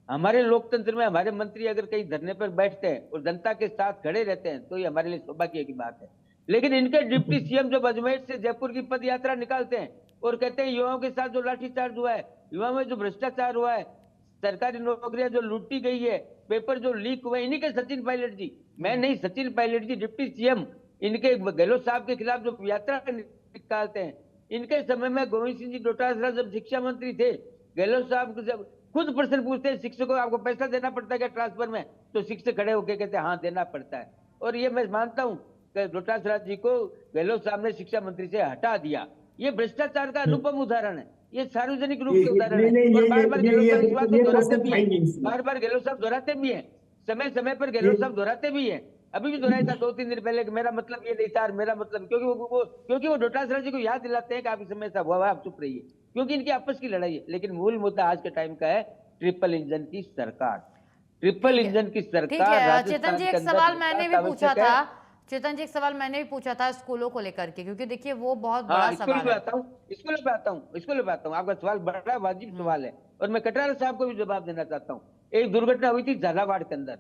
हमारे लोकतंत्र में हमारे मंत्री अगर कहीं धरने पर बैठते हैं और जनता के साथ खड़े रहते हैं तो ये हमारे लिए सौभाग्य की बात है। लेकिन इनके डिप्टी सीएम जब अजमेर से जयपुर की पद यात्रा निकालते हैं और कहते हैं युवाओं के साथ जो लाठीचार्ज हुआ है, युवाओं में जो भ्रष्टाचार हुआ है, सरकारी नौकरियां जो लूटी गई है, पेपर जो लीक हुए, इन्हीं के सचिन पायलट जी, मैं नहीं, सचिन पायलट जी डिप्टी सीएम, इनके गहलोत साहब के खिलाफ जो यात्रा निकालते हैं। इनके समय में गोविंद सिंह जी डोटासरा जब शिक्षा मंत्री थे, गहलोत साहब जब खुद प्रश्न पूछते हैं शिक्षकों को आपको पैसा देना पड़ता है क्या ट्रांसफर में, तो शिक्षक खड़े होकर कहते हैं हाँ देना पड़ता है। और ये मैं मानता हूं कि डोटासरा जी को गहलोत साहब ने शिक्षा मंत्री से हटा दिया। ये भ्रष्टाचार का अनुपम उदाहरण है, ये सार्वजनिक रूप से उदाहरण है। और बार बार गहलोत साहब इस बात को दोहराते भी है, बार बार गहलोत साहब दोहराते भी है, समय समय पर गहलोत साहब दोहराते भी है। अभी भी दोहराया था 2-3 दिन पहले कि मेरा मतलब ये नहीं था, मेरा मतलब, क्योंकि वो डोटासरा जी को याद दिलाते हैं कि आप इस समय ऐसा हुआ, आप चुप रहिए, क्योंकि इनकी आपस की लड़ाई है। लेकिन मूल मुद्दा आज के टाइम का है ट्रिपल इंजन की सरकार, ट्रिपल इंजन की सरकार। चेतन जी, एक सवाल मैंने भी पूछा था, चेतन जी एक सवाल मैंने भी पूछा था स्कूलों को लेकर के, क्योंकि देखिए वो बहुत बड़ा सवाल है। इसको ले पाता हूँ, आपका सवाल बड़ा वाजिब सवाल है और मैं कटारिया साहब को भी जवाब देना चाहता हूँ। एक दुर्घटना हुई थी झालावाड़ के अंदर,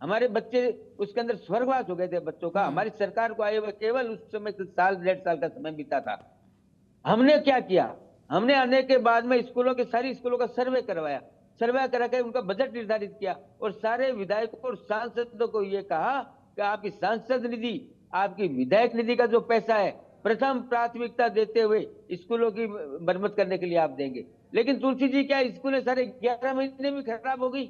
हमारे बच्चे उसके अंदर स्वर्गवास हो गए थे बच्चों का। हमारी सरकार को आए हुए केवल उस समय 1.5 साल का समय बीता था। हमने क्या किया, हमने आने के बाद में स्कूलों के सारी स्कूलों का सर्वे करवाया, सर्वे करा के उनका बजट निर्धारित किया और सारे विधायकों और सांसदों को यह कहा कि आपकी सांसद निधि, आपकी विधायक निधि का जो पैसा है प्रथम प्राथमिकता देते हुए स्कूलों की मरम्मत करने के लिए आप देंगे। लेकिन तुलसी जी, क्या स्कूलें सारे 11 महीने में खराब हो गई?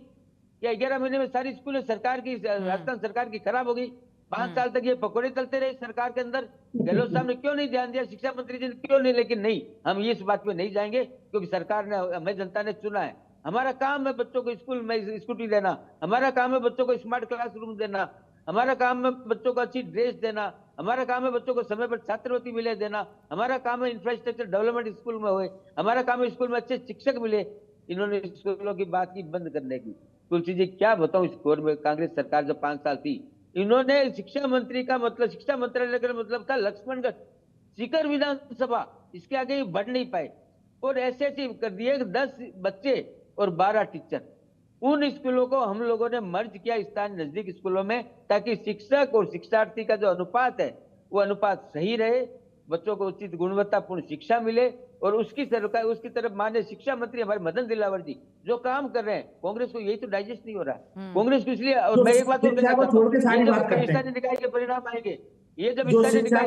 क्या 11 महीने में सारी स्कूलें सरकार की, राजस्थान सरकार की खराब हो गई? 5 साल तक ये पकौड़े चलते रहे सरकार के अंदर। गहलोत साहब ने क्यों नहीं ध्यान दिया, शिक्षा मंत्री जी ने क्यों नहीं? लेकिन नहीं, हम इस बात पे नहीं जाएंगे क्योंकि सरकार ने, हमें जनता ने चुना है। हमारा काम है बच्चों को स्कूल में स्कूटी देना, हमारा काम है बच्चों को स्मार्ट क्लासरूम देना, हमारा काम है बच्चों को अच्छी ड्रेस देना, हमारा काम है बच्चों को समय पर छात्रवृत्ति मिले देना, हमारा काम है इंफ्रास्ट्रक्चर डेवलपमेंट स्कूल में होए, हमारा काम है स्कूल में अच्छे शिक्षक मिले। इन्होंने स्कूलों की बात की बंद करने की। तुलसी जी क्या बताऊं, इस गवर्नमेंट कांग्रेस सरकार जब 5 साल थी, इन्होंने शिक्षा मंत्री का मतलब, शिक्षा मंत्रालय का मतलब था लक्ष्मणगढ़ सीकर विधानसभा, इसके आगे ये बढ़ नहीं पाए। और ऐसे कर दिए 10 बच्चे और 12 टीचर। उन स्कूलों को हम लोगों ने मर्ज किया स्थानीय नजदीक स्कूलों में, ताकि शिक्षक और शिक्षार्थी का जो अनुपात है वो अनुपात सही रहे, बच्चों को उचित गुणवत्तापूर्ण शिक्षा मिले। और उसकी तरफ माननीय शिक्षा मंत्री हमारे मदन दिलावर जी जो काम कर रहे हैं, कांग्रेस को यही तो डाइजेस्ट नहीं हो रहा। कांग्रेस को इसलिए, और मैं एक बात और कहना चाहता हूं, ये जब स्थानीय निकाय के परिणाम आएंगे, ये जब स्थानीय निकाय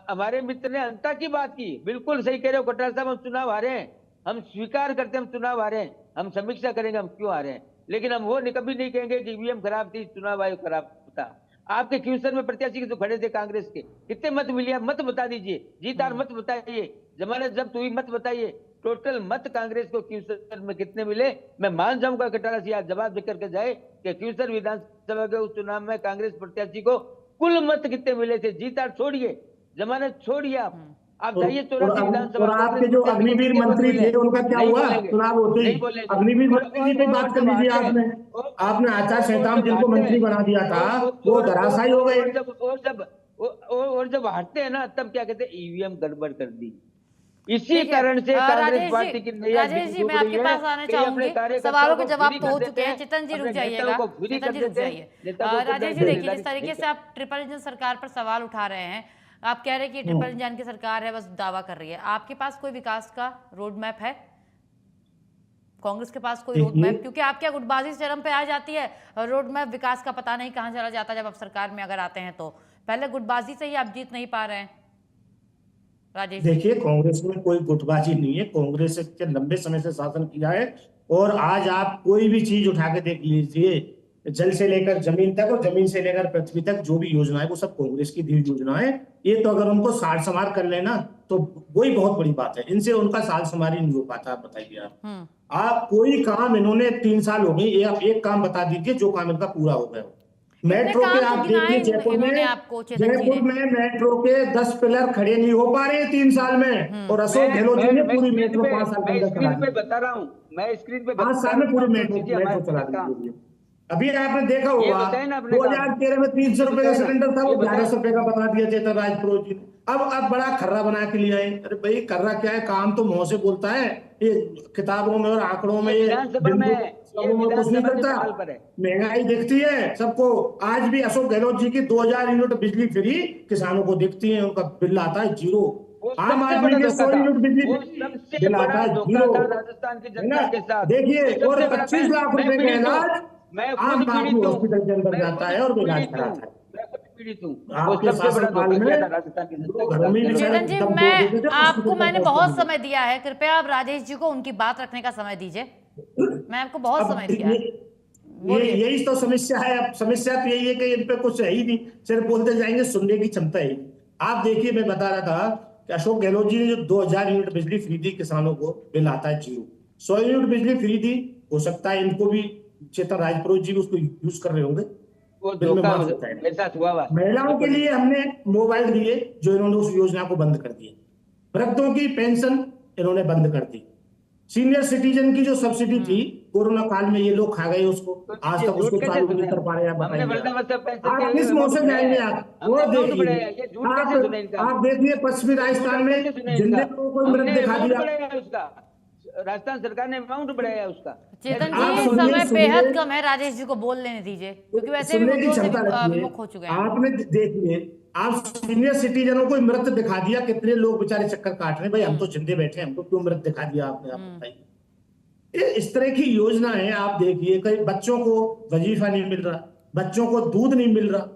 हमारे मित्र ने अंता की बात की, बिल्कुल सही कह रहे हो कटार साहब, हम चुनाव हारे हैं, हम स्वीकार करते हैं हम चुनाव हारे हैं, हम समीक्षा करेंगे हम क्यों हारे हैं, लेकिन हम वो कभी नहीं कहेंगे कि ईवीएम खराब थी, चुनाव आयोग खराब था। आपके क्यूसर में प्रत्याशी जो खड़े थे कांग्रेस के, कितने मत मिले आप मत बता दीजिए, जीत हार मत बताइए, जमानत जब्त हुई मत बताइए, टोटल मत कांग्रेस को क्यूसर में कितने मिले। मैं मान जाऊंगा कटारा सिंह आज जवाब देकर के जाए कि क्यूसर विधानसभा के उस चुनाव में कांग्रेस प्रत्याशी को कुल मत कितने मिले थे। जीत हार छोड़िए, जमानत छोड़िए, आप जाइए 84 विधानसभा। और आपके जो अग्निवीर मंत्री थे उनका क्या हुआ चुनाव होते ही? अग्निवीर मंत्री जी पे बात कर लीजिए। आपने आचार संहिता में जिनको मंत्री बना दिया था वो धराशायी हो गए। और जब हारते हैं ना तब क्या कहते हैं, ईवीएम गड़बड़ कर दी। इसी कारण से कांग्रेस पार्टी की राजेश जी, मैं आपके पास आना चाहूंगी, सवालों के जवाब तो हो चुके हैं। चेतन जी रुक जाइएगा, चेतन जी रुक जाइए। राजेश जी देखिए, जिस तरीके से आप ट्रिपल इंजन सरकार पर सवाल उठा रहे हैं, आप कह रहे हैं कि ट्रिपल इंजन की सरकार है, बस दावा कर रही है। आपके पास कोई विकास का रोड मैप है? कांग्रेस के पास कोई रोड मैप? क्योंकि आप क्या गुटबाजी चरम पे आ जाती है, रोड मैप विकास का पता नहीं कहां चला जाता जब आप सरकार में अगर आते हैं तो। पहले गुटबाजी से ही आप जीत नहीं पा रहे हैं राजेश। देखिए कांग्रेस में कोई गुटबाजी नहीं है, कांग्रेस के लंबे समय से शासन किया है। और आज आप कोई भी चीज उठा के देख लीजिए, जल से लेकर जमीन तक और जमीन से लेकर पृथ्वी तक जो भी योजना है वो सब कांग्रेस की दी योजना है। ये तो अगर उनको सार संवार कर लेना तो वही बहुत बड़ी बात है, इनसे उनका सार संवार ही नहीं हो पाता। आप बताइए, आप कोई काम इन्होंने 3 साल हो गए, आप एक काम बता दीजिए जो काम इनका पूरा हो गया। मेट्रो के आप देखिए जयपुर में मेट्रो के 10 पिलर खड़े नहीं हो पा रहे 3 साल में, और अशोक गहलोत जी ने पूरी मेट्रो 5 साल के अंदर बता रहा हूँ, मैं स्क्रीन पे 5 साल में पूरी मेट्रो चला दी। अभी आपने देखा होगा 2013 में 300 रुपए का सिलेंडर था, वो 1100 रुपए का बता दिया चेतन राजपुरोहित जी ने। अब बड़ा खर्रा बना के लिए आए। अरे भाई खर्रा क्या है, काम तो मुंह से बोलता है, ये किताबों में और आंकड़ों में ये कुछ नहीं करता। महंगाई दिखती है सबको। आज भी अशोक गहलोत जी की 2000 यूनिट बिजली फ्री किसानों को दिखती है, उनका बिल आता है 0। आम आदमी के 100 यूनिट बिजली बिल आता है 0, है ना। देखिए, और 25 लाख रुपए का इलाज आम आदमी हॉस्पिटल के अंदर जाता है और वो इलाज कराता है। चेतन जी, मैंने बहुत समय दिया है, कृपया आप राजेश जी को उनकी बात रखने का समय दीजिए। मैं आपको बहुत समय दिया है। यही तो समस्या है। अब समस्या तो यही है कि इन पे कुछ है ही नहीं, सिर्फ बोलते जाएंगे, सुनने की क्षमता है। आप देखिए, मैं बता रहा था कि अशोक गहलोत जी ने जो 2000 यूनिट बिजली फ्री दी किसानों को, बिल आता है 0। 100 यूनिट बिजली फ्री दी, हो सकता है इनको भी चेतन राजपुरोहित जी भी उसको यूज कर रहे होंगे। महिलाओं के लिए हमने मोबाइल दिए जो इन्होंने उस योजना को बंद कर दिया। वृद्धों की पेंशन इन्होंने बंद कर दी। सीनियर सिटीजन की जो सब्सिडी थी कोरोना काल में ये लोग खा गए उसको, आज तक उसको चालू नहीं कर पा रहे। आप किस मुंह से जाएंगे आप? वो देखिए, आप देखिए पश्चिमी राजस्थान में जिंदगी को मृत दिखा दिया, राजस्थान सरकार ने अमाउंट बढ़ाया उसका। चेतन जी, समय बेहद कम है, राजेश जी को बोल लेने दीजिए क्योंकि वैसे भी विमुख हो चुके हैं। आपने देखिए, आप सीनियर सिटीजनों को मृत दिखा दिया, कितने लोग बेचारे चक्कर काट रहे हैं, भाई हम तो जिंदे बैठे, हमको क्यों मृत दिखा दिया आपने? आप बताइए। इस तरह की योजना है। आप देखिए, कई बच्चों को वजीफा नहीं मिल रहा, बच्चों को दूध नहीं मिल रहा।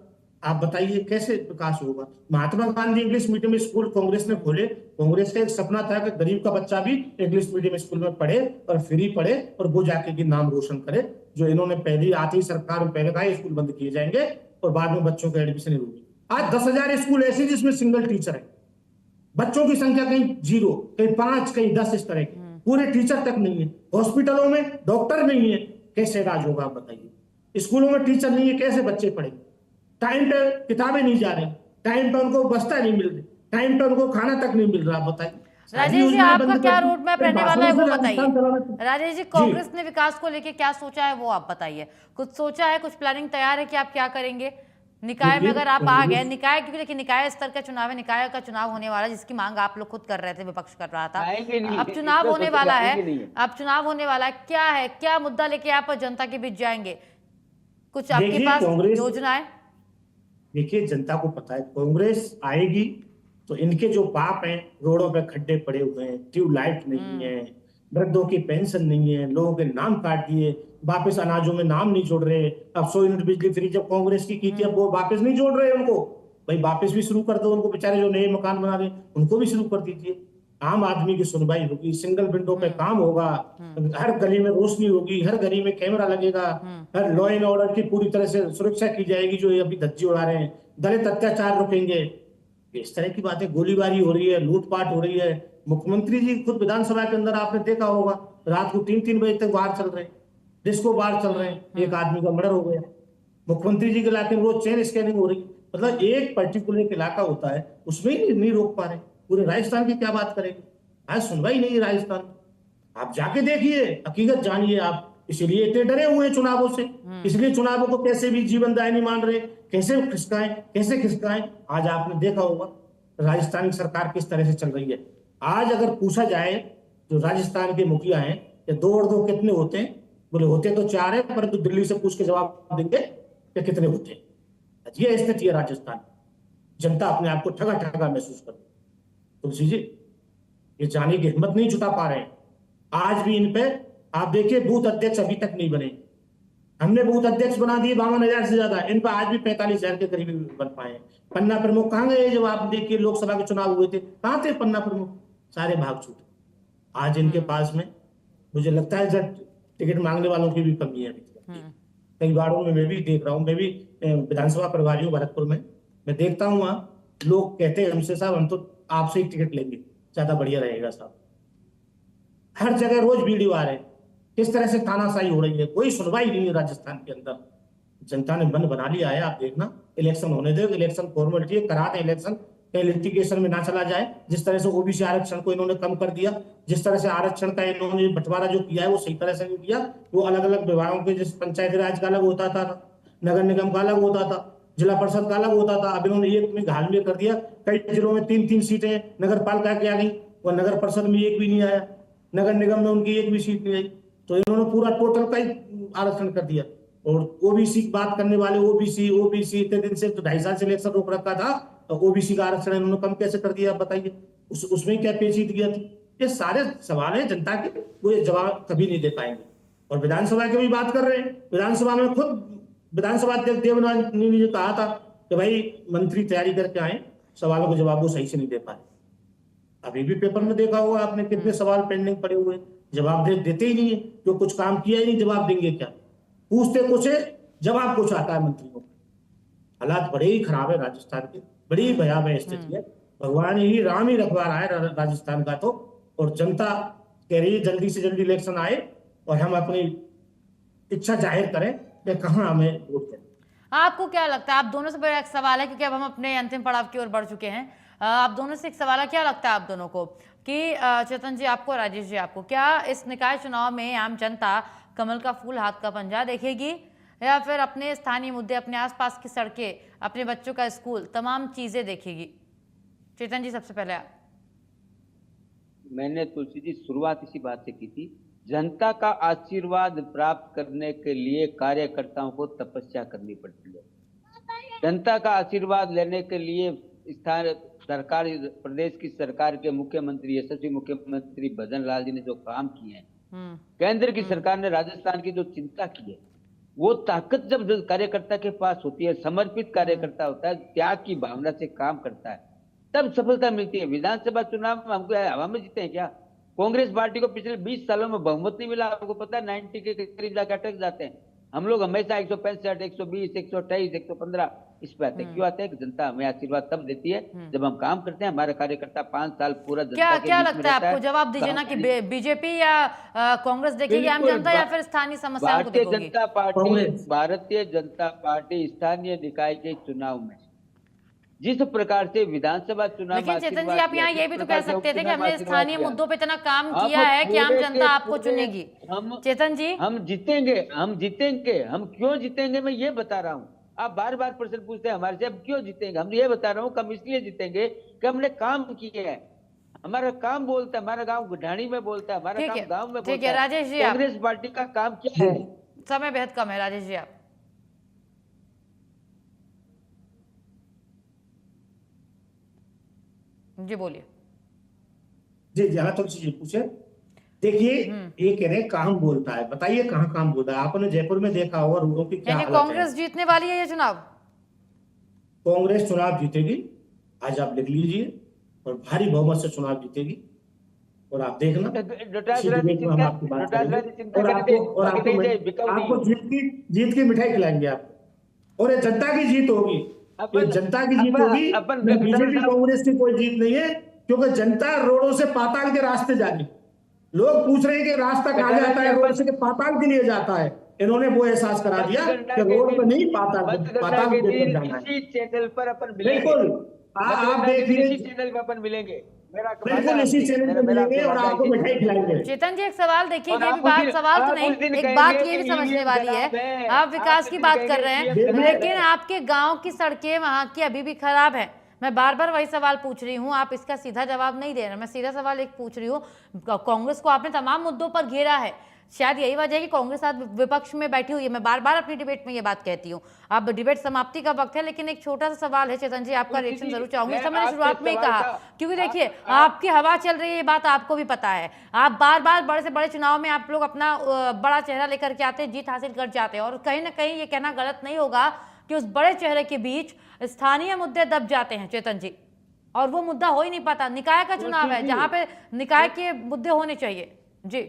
आप बताइए कैसे विकास होगा? Mahatma Gandhi English medium school Congress ने खोले। कांग्रेस का एक सपना था कि गरीब का बच्चा भी इंग्लिश मीडियम स्कूल में पढ़े और फ्री पढ़े और वो जाके की नाम रोशन करे। जो इन्होंने पहली आती सरकार में पहले कहा स्कूल बंद किए जाएंगे और बाद में बच्चों के एडमिशन होगी। आज 10,000 स्कूल ऐसे जिसमें सिंगल टीचर है, बच्चों की संख्या कहीं 0, कहीं 5, कहीं 10, इस तरह की, पूरे टीचर तक नहीं है। हॉस्पिटलों में डॉक्टर नहीं है, कैसे इलाज होगा? आप बताइए। स्कूलों में टीचर नहीं है, कैसे बच्चे पढ़ेंगे? टाइम पे किताबें नहीं जा रही, टाइम पे उनको बस्ता नहीं मिल रही, टाइम पे उनको खाना तक नहीं मिल रहा। आप बताइए, सारी राजेश जी, योजनाएं आपका बंद क्या कर दी। रोड मैप फिर रहने वाला है भाषणों वो से बताइए। राजस्थान चलाना। राजेश जी, कांग्रेस ने विकास को लेके क्या सोचा है वो आप बताइए। कुछ सोचा है, कुछ प्लानिंग तैयार है कि आप क्या करेंगे निकाय में देखिए, अगर आप आ गए? कांग्रेस निकाय, क्योंकि देखिए निकाय स्तर का चुनाव है, निकाय का चुनाव होने वाला है, जिसकी मांग आप लोग खुद कर रहे थे, विपक्ष कर रहा था। आएंगे नहीं, अब चुनाव इसमें होने सोचेंगे वाला है, आएंगे नहीं है। अब चुनाव होने वाला है, क्या मुद्दा लेके आप जनता के बीच जाएंगे? कुछ आपके देखिए, पास कांग्रेस, योजनाएं? देखिए जनता को पता है कांग्रेस आएगी तो इनके जो पाप हैं, रोडों पे खड्डे पड़े हुए हैं, ट्यूबलाइट नहीं है, वृद्धों की पेंशन नहीं है, लोगों के नाम काट दिए, वापस अनाजों में नाम नहीं जोड़ रहे। अब 100 यूनिट बिजली फ्री जब कांग्रेस की थी, अब वो वापस नहीं जोड़ रहे उनको। भाई वापस भी शुरू कर दो उनको, बेचारे जो नए मकान बना रहे हैं उनको भी शुरू कर दीजिए। आम आदमी की सुनवाई होगी, सिंगल विंडो पे काम होगा, हर गली में रोशनी होगी, हर गली में कैमरा लगेगा, हर लॉ एंड ऑर्डर की पूरी तरह से सुरक्षा की जाएगी। जो ये अभी धज्जी उड़ा रहे हैं, दलित अत्याचार रुकेंगे। इस तरह की बातें, गोलीबारी हो रही है, लूटपाट हो रही है। मुख्यमंत्री जी खुद विधानसभा के अंदर आपने देखा होगा, रात को 3-3 बजे तक बाहर चल रहे हैं, डिस्को बार चल रहे हैं, एक आदमी का मर्डर हो गया। मुख्यमंत्री जी के इलाके में रोज चेन स्कैनिंग हो रही। मतलब एक पर्टिकुलर इलाका होता है, उसमें ही नहीं रोक पा रहे। पूरे राजस्थान की क्या बात करेंगे? आज सुनवाई नहीं है राजस्थान। आप जाके देखिए, हकीकत जानिए आप। इसलिए इतने डरे हुए हैं चुनावों से, इसलिए चुनावों को कैसे भी जीवन दाय नहीं मान रहे, कैसे खिसकाएं। आज आपने देखा होगा राजस्थान की सरकार किस तरह से चल रही है। आज अगर पूछा जाए जो राजस्थान के मुखिया हैं कि 2 और 2 कितने होते हैं, बोले होते तो 4 है, परंतु दिल्ली से पूछ के जवाब देंगे कि कितने होते हैं। ये स्थिति है राजस्थान। जनता अपने आप को ठगा ठगा महसूस करती। तुलसी जी, ये जाने की हिम्मत नहीं जुटा पा रहे हैं। आज भी इन पे आप देखिए, बूथ अध्यक्ष अभी तक नहीं बने। हमने बूथ अध्यक्ष बना दिए 52,000 से ज्यादा, इन पर आज भी 45,000 के करीब बन पाए। पन्ना प्रमुख कहाँ गए? जब आप देखिए लोकसभा के चुनाव हुए थे, कहाँ थे पन्ना प्रमुख? सारे भाग छूटे। आज इनके पास में मुझे लगता है जब टिकट मांगने वालों की भी कमी है। कई बारों में मैं भी देख रहा हूँ, मैं भी विधानसभा प्रभारी हूँ भरतपुर में, मैं देखता हूँ वहाँ लोग कहते हैं हमसे, साहब हम तो आपसे ही टिकट लेंगे, ज्यादा बढ़िया रहेगा साहब। हर जगह रोज वीडियो आ रहे हैं, किस तरह से तानाशाही हो रही है। कोई सुनवाई नहीं है राजस्थान के अंदर। जनता ने मन बना लिया है। आप देखना, इलेक्शन होने दो, इलेक्शन फॉर्मेलिटी है, करा दें इलेक्शन, कहीं लिटिगेशन में ना चला जाए। जिस तरह से ओबीसी आरक्षण को इन्होंने कम कर दिया, जिस तरह से आरक्षण का इन्होंने बंटवारा जो किया है वो सही तरह से नहीं किया। वो अलग अलग विभागों के, जिस पंचायती राज का अलग होता था, नगर निगम का अलग होता था, जिला परिषद का अलग होता था, अब इन्होंने एक में घाल में कर दिया। कई जिलों में 3-3 सीटें नगर पालिका की आ गई, और नगर परिषद में एक भी नहीं आया, नगर निगम में उनकी एक भी सीट नहीं आई। तो इन्होंने पूरा टोटल का ही आरक्षण कर दिया। और ओबीसी की बात करने वाले, ओबीसी इतने दिन से, तो 2.5 साल से इलेक्शन रोक रखा था, तो ओबीसी का आरक्षण इन्होंने कम कैसे कर दिया? बताइए, उसमें क्या पेचीदगी दिया थी? ये सारे सवाल हैं जनता के, वो ये जवाब कभी नहीं दे पाएंगे। और विधानसभा की भी बात कर रहे हैं, विधानसभा में खुद विधानसभा अध्यक्ष देवनानी ने कहा था कि भाई मंत्री तैयारी करके आए, सवालों के जवाब वो सही से नहीं दे पाए। अभी भी पेपर में देखा होगा आपने, कितने सवाल पेंडिंग पड़े हुए, जवाब देते ही नहीं है। जो कुछ काम किया ही नहीं, जवाब देंगे क्या? पूछते कुछ है, जवाब कुछ आता है मंत्रियों को। हालात बड़े ही खराब है राजस्थान के, बड़ी ही भयावह स्थिति है। भगवान ही राम ही रखवा रहा है राजस्थान का तो। और जनता कह रही है जल्दी से जल्दी इलेक्शन आए और हम अपनी इच्छा जाहिर करें कि कहाँ हमें वोट दें। आपको क्या लगता है, आप दोनों से बड़ा एक सवाल है क्योंकि अब हम अपने अंतिम पड़ाव की ओर बढ़ चुके हैं, आप दोनों से एक सवाल है, क्या लगता है आप दोनों को कि चेतन जी आपको, राजेश जी आपको, क्या इस निकाय चुनाव में आम जनता कमल का फूल हाथ का पंजा देखेगी, या फिर अपने स्थानीय मुद्दे, अपने आसपास की सड़कें, अपने बच्चों का स्कूल, तमाम चीजें देखेगी? चेतन जी सबसे पहले आप। मैंने तुलसी जी शुरुआत इसी बात से की थी, जनता का आशीर्वाद प्राप्त करने के लिए कार्यकर्ताओं को तपस्या करनी पड़ती है। जनता का आशीर्वाद लेने के लिए स्थानीय सरकार, प्रदेश की सरकार के मुख्यमंत्री, यशस्वी मुख्यमंत्री भजन लाल जी ने जो काम किए हैं, केंद्र की सरकार ने राजस्थान की जो चिंता की है, वो ताकत जब कार्यकर्ता के पास होती है, समर्पित कार्यकर्ता होता है, त्याग की भावना से काम करता है, तब सफलता मिलती है। विधानसभा चुनाव में हमको हवा में जीते हैं क्या? कांग्रेस पार्टी को पिछले 20 सालों में बहुमत नहीं मिला, आपको पता है, 90 के करीब जाकर अटक जाते हैं। हम लोग हमेशा 165, 120, 128, 115 इस पे आते हैं। क्यों आते हैं कि जनता हमें आशीर्वाद तब देती है जब हम काम करते हैं। हमारा कार्यकर्ता 5 साल पूरा जनता क्या के क्या बीच में लगता है रहता आपको? जवाब दीजिए ना कि बीजेपी या कांग्रेस देखेगी आम बिल्कुल, जनता या फिर स्थानीय समस्याओं को भारतीय देखोगी? जनता पार्टी, कांग्रेस। भारतीय जनता पार्टी स्थानीय निकाय के चुनाव में जिस प्रकार से विधानसभा चुनाव में लेकिन चेतन जी, आशीर्वाद आप किया, यहाँ जिस ये भी तो कह प्रकार से सकते थे कि उपचुनाव में हमने आशीर्वाद स्थानीय किया, मुद्दों पे इतना काम हम किया है कि आम पूरे जनता के आपको पूरे चुनेगी। हम चेतन जी, हम जीतेंगे, हम जीतेंगे। हम क्यों जीतेंगे मैं ये बता रहा हूँ। आप बार बार प्रश्न पूछते हैं हमारे से, अब क्यों जीतेंगे? हम ये बता रहा हूँ कि हम इसलिए जीतेंगे कि हमने काम किए हैं। हमारा काम बोलता है, हमारा गांव ढाणी में बोलता है, हमारा ठीक काम है, गांव में ठीक बोलता है। है। राजेश जी, आप कांग्रेस पार्टी का काम क्या है? समय बेहद कम है। राजेश जी, आप जी बोलिए। जी जी, हाँ तुलसी जी पूछे। देखिए, ये कह रहे हैं काम बोलता है, बताइए कहाँ काम बोलता है? आपने जयपुर में देखा होगा रोडों की क्या यानी हालत है। कांग्रेस जीतने वाली है ये चुनाव? कांग्रेस चुनाव जीतेगी, आज आप लिख लीजिए, और भारी बहुमत से चुनाव जीतेगी। और आप देखना, इसी डिबेट में हम आपकी बात करेंगे और आपको जीत की मिठाई खिलाएंगे आपको। और ये जनता की जीत होगी, ये जनता की जीत होगी, बीजेपी कांग्रेस की कोई जीत नहीं है। क्योंकि जनता रोडों से पाताल के रास्ते जाएगी। लोग पूछ रहे हैं कि रास्ता कहाँ जाता है, रोड से कि पाताल के लिए जाता है। इन्होंने वो एहसास करा दिया कि रोड पे नहीं, पाताल के ऊपर जाना है। इसी चैनल पर अपन मिलेंगे। बिल्कुल, आप देखिए, इसी चैनल पर अपन मिलेंगे। मेरा बिल्कुल इसी चैनल पे मिलेंगे और आपको मिठाई खिलाएंगे। चेतन जी, एक सवाल देखिए, और ये आप भी उस बात दिन- सवाल तो आप नहीं, उस दिन एक कहेंगे बात ये भी कि समझने ईवीएम वाली खराब है। है। आप विकास आप की उस दिन बात कहेंगे कर रहे हैं, ईवीएम खराब लेकिन है। आपके गांव की सड़कें वहां की अभी भी खराब है। मैं बार बार वही सवाल पूछ रही हूँ, आप इसका सीधा जवाब नहीं दे रहे। मैं सीधा सवाल एक पूछ रही हूँ, कांग्रेस को आपने तमाम मुद्दों पर घेरा है, शायद यही वजह है कि कांग्रेस आज विपक्ष में बैठी हुई है। मैं बार बार अपनी डिबेट में ये बात कहती हूँ। अब डिबेट समाप्ति का वक्त है, लेकिन एक छोटा सा सवाल है चेतन जी, आपका रिएक्शन जरूर चाहूंगी। सब मैंने शुरुआत में ही कहा, क्योंकि देखिए आपकी हवा चल रही है, ये बात आपको भी पता है। आप बार बार बड़े से बड़े चुनाव में आप लोग अपना बड़ा चेहरा लेकर के आते हैं, जीत हासिल कर जाते हैं, और कहीं ना कहीं ये कहना गलत नहीं होगा कि उस बड़े चेहरे के बीच स्थानीय मुद्दे दब जाते हैं चेतन जी, और वो मुद्दा हो ही नहीं पाता। निकाय का चुनाव है जहां पे निकाय के मुद्दे होने चाहिए। जी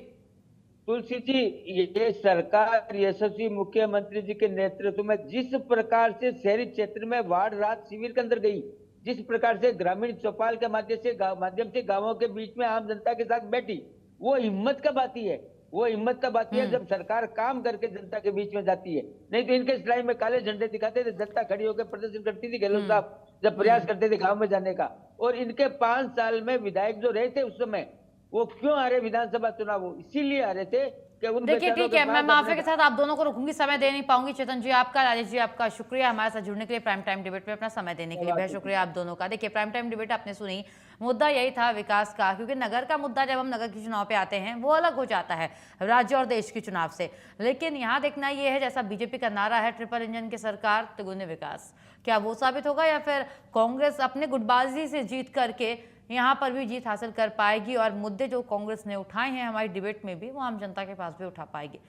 तुलसी जी, ये सरकार यशस्वी मुख्यमंत्री जी के नेतृत्व में जिस प्रकार से शहरी क्षेत्र में वार्ड राहत शिविर के अंदर गई, जिस प्रकार से ग्रामीण चौपाल के माध्यम से गांवों के बीच में आम जनता के साथ बैठी, वो हिम्मत का बात ही है। वो हिम्मत का बात है जब सरकार काम करके जनता के बीच में जाती है। नहीं तो इनके स्लाइड में काले झंडे दिखाते थे, जनता खड़ी होकर प्रदर्शन करती थी। गहलोत साहब जब प्रयास करते थे गांव में जाने का, और इनके 5 साल में विधायक जो रहे थे उस समय, वो क्यों आ रहे विधानसभा चुनाव? वो इसीलिए आ रहे थे कि उन देखिए, बेचारों ठीक है, के मैं पास माफी अपने- के साथ आप दोनों को रुकूंगी, समय दे नहीं पाऊंगी। चेतन जी आपका, राजेश जी आपका शुक्रिया हमारे साथ जुड़ने के लिए, प्राइम टाइम डिबेट में अपना समय देने के लिए बेहद शुक्रिया आप दोनों का। देखिए, प्राइम टाइम डिबेट आपने सुनी, मुद्दा यही था विकास का, क्योंकि नगर का मुद्दा जब हम नगर के चुनाव पे आते हैं वो अलग हो जाता है राज्य और देश के चुनाव से। लेकिन यहाँ देखना ये है, जैसा बीजेपी का नारा है ट्रिपल इंजन की सरकार तिगुने विकास, क्या वो साबित होगा या फिर कांग्रेस अपने गुटबाजी से जीत करके यहाँ पर भी जीत हासिल कर पाएगी और मुद्दे जो कांग्रेस ने उठाए हैं हमारी डिबेट में भी वो आम जनता के पास भी उठा पाएगी।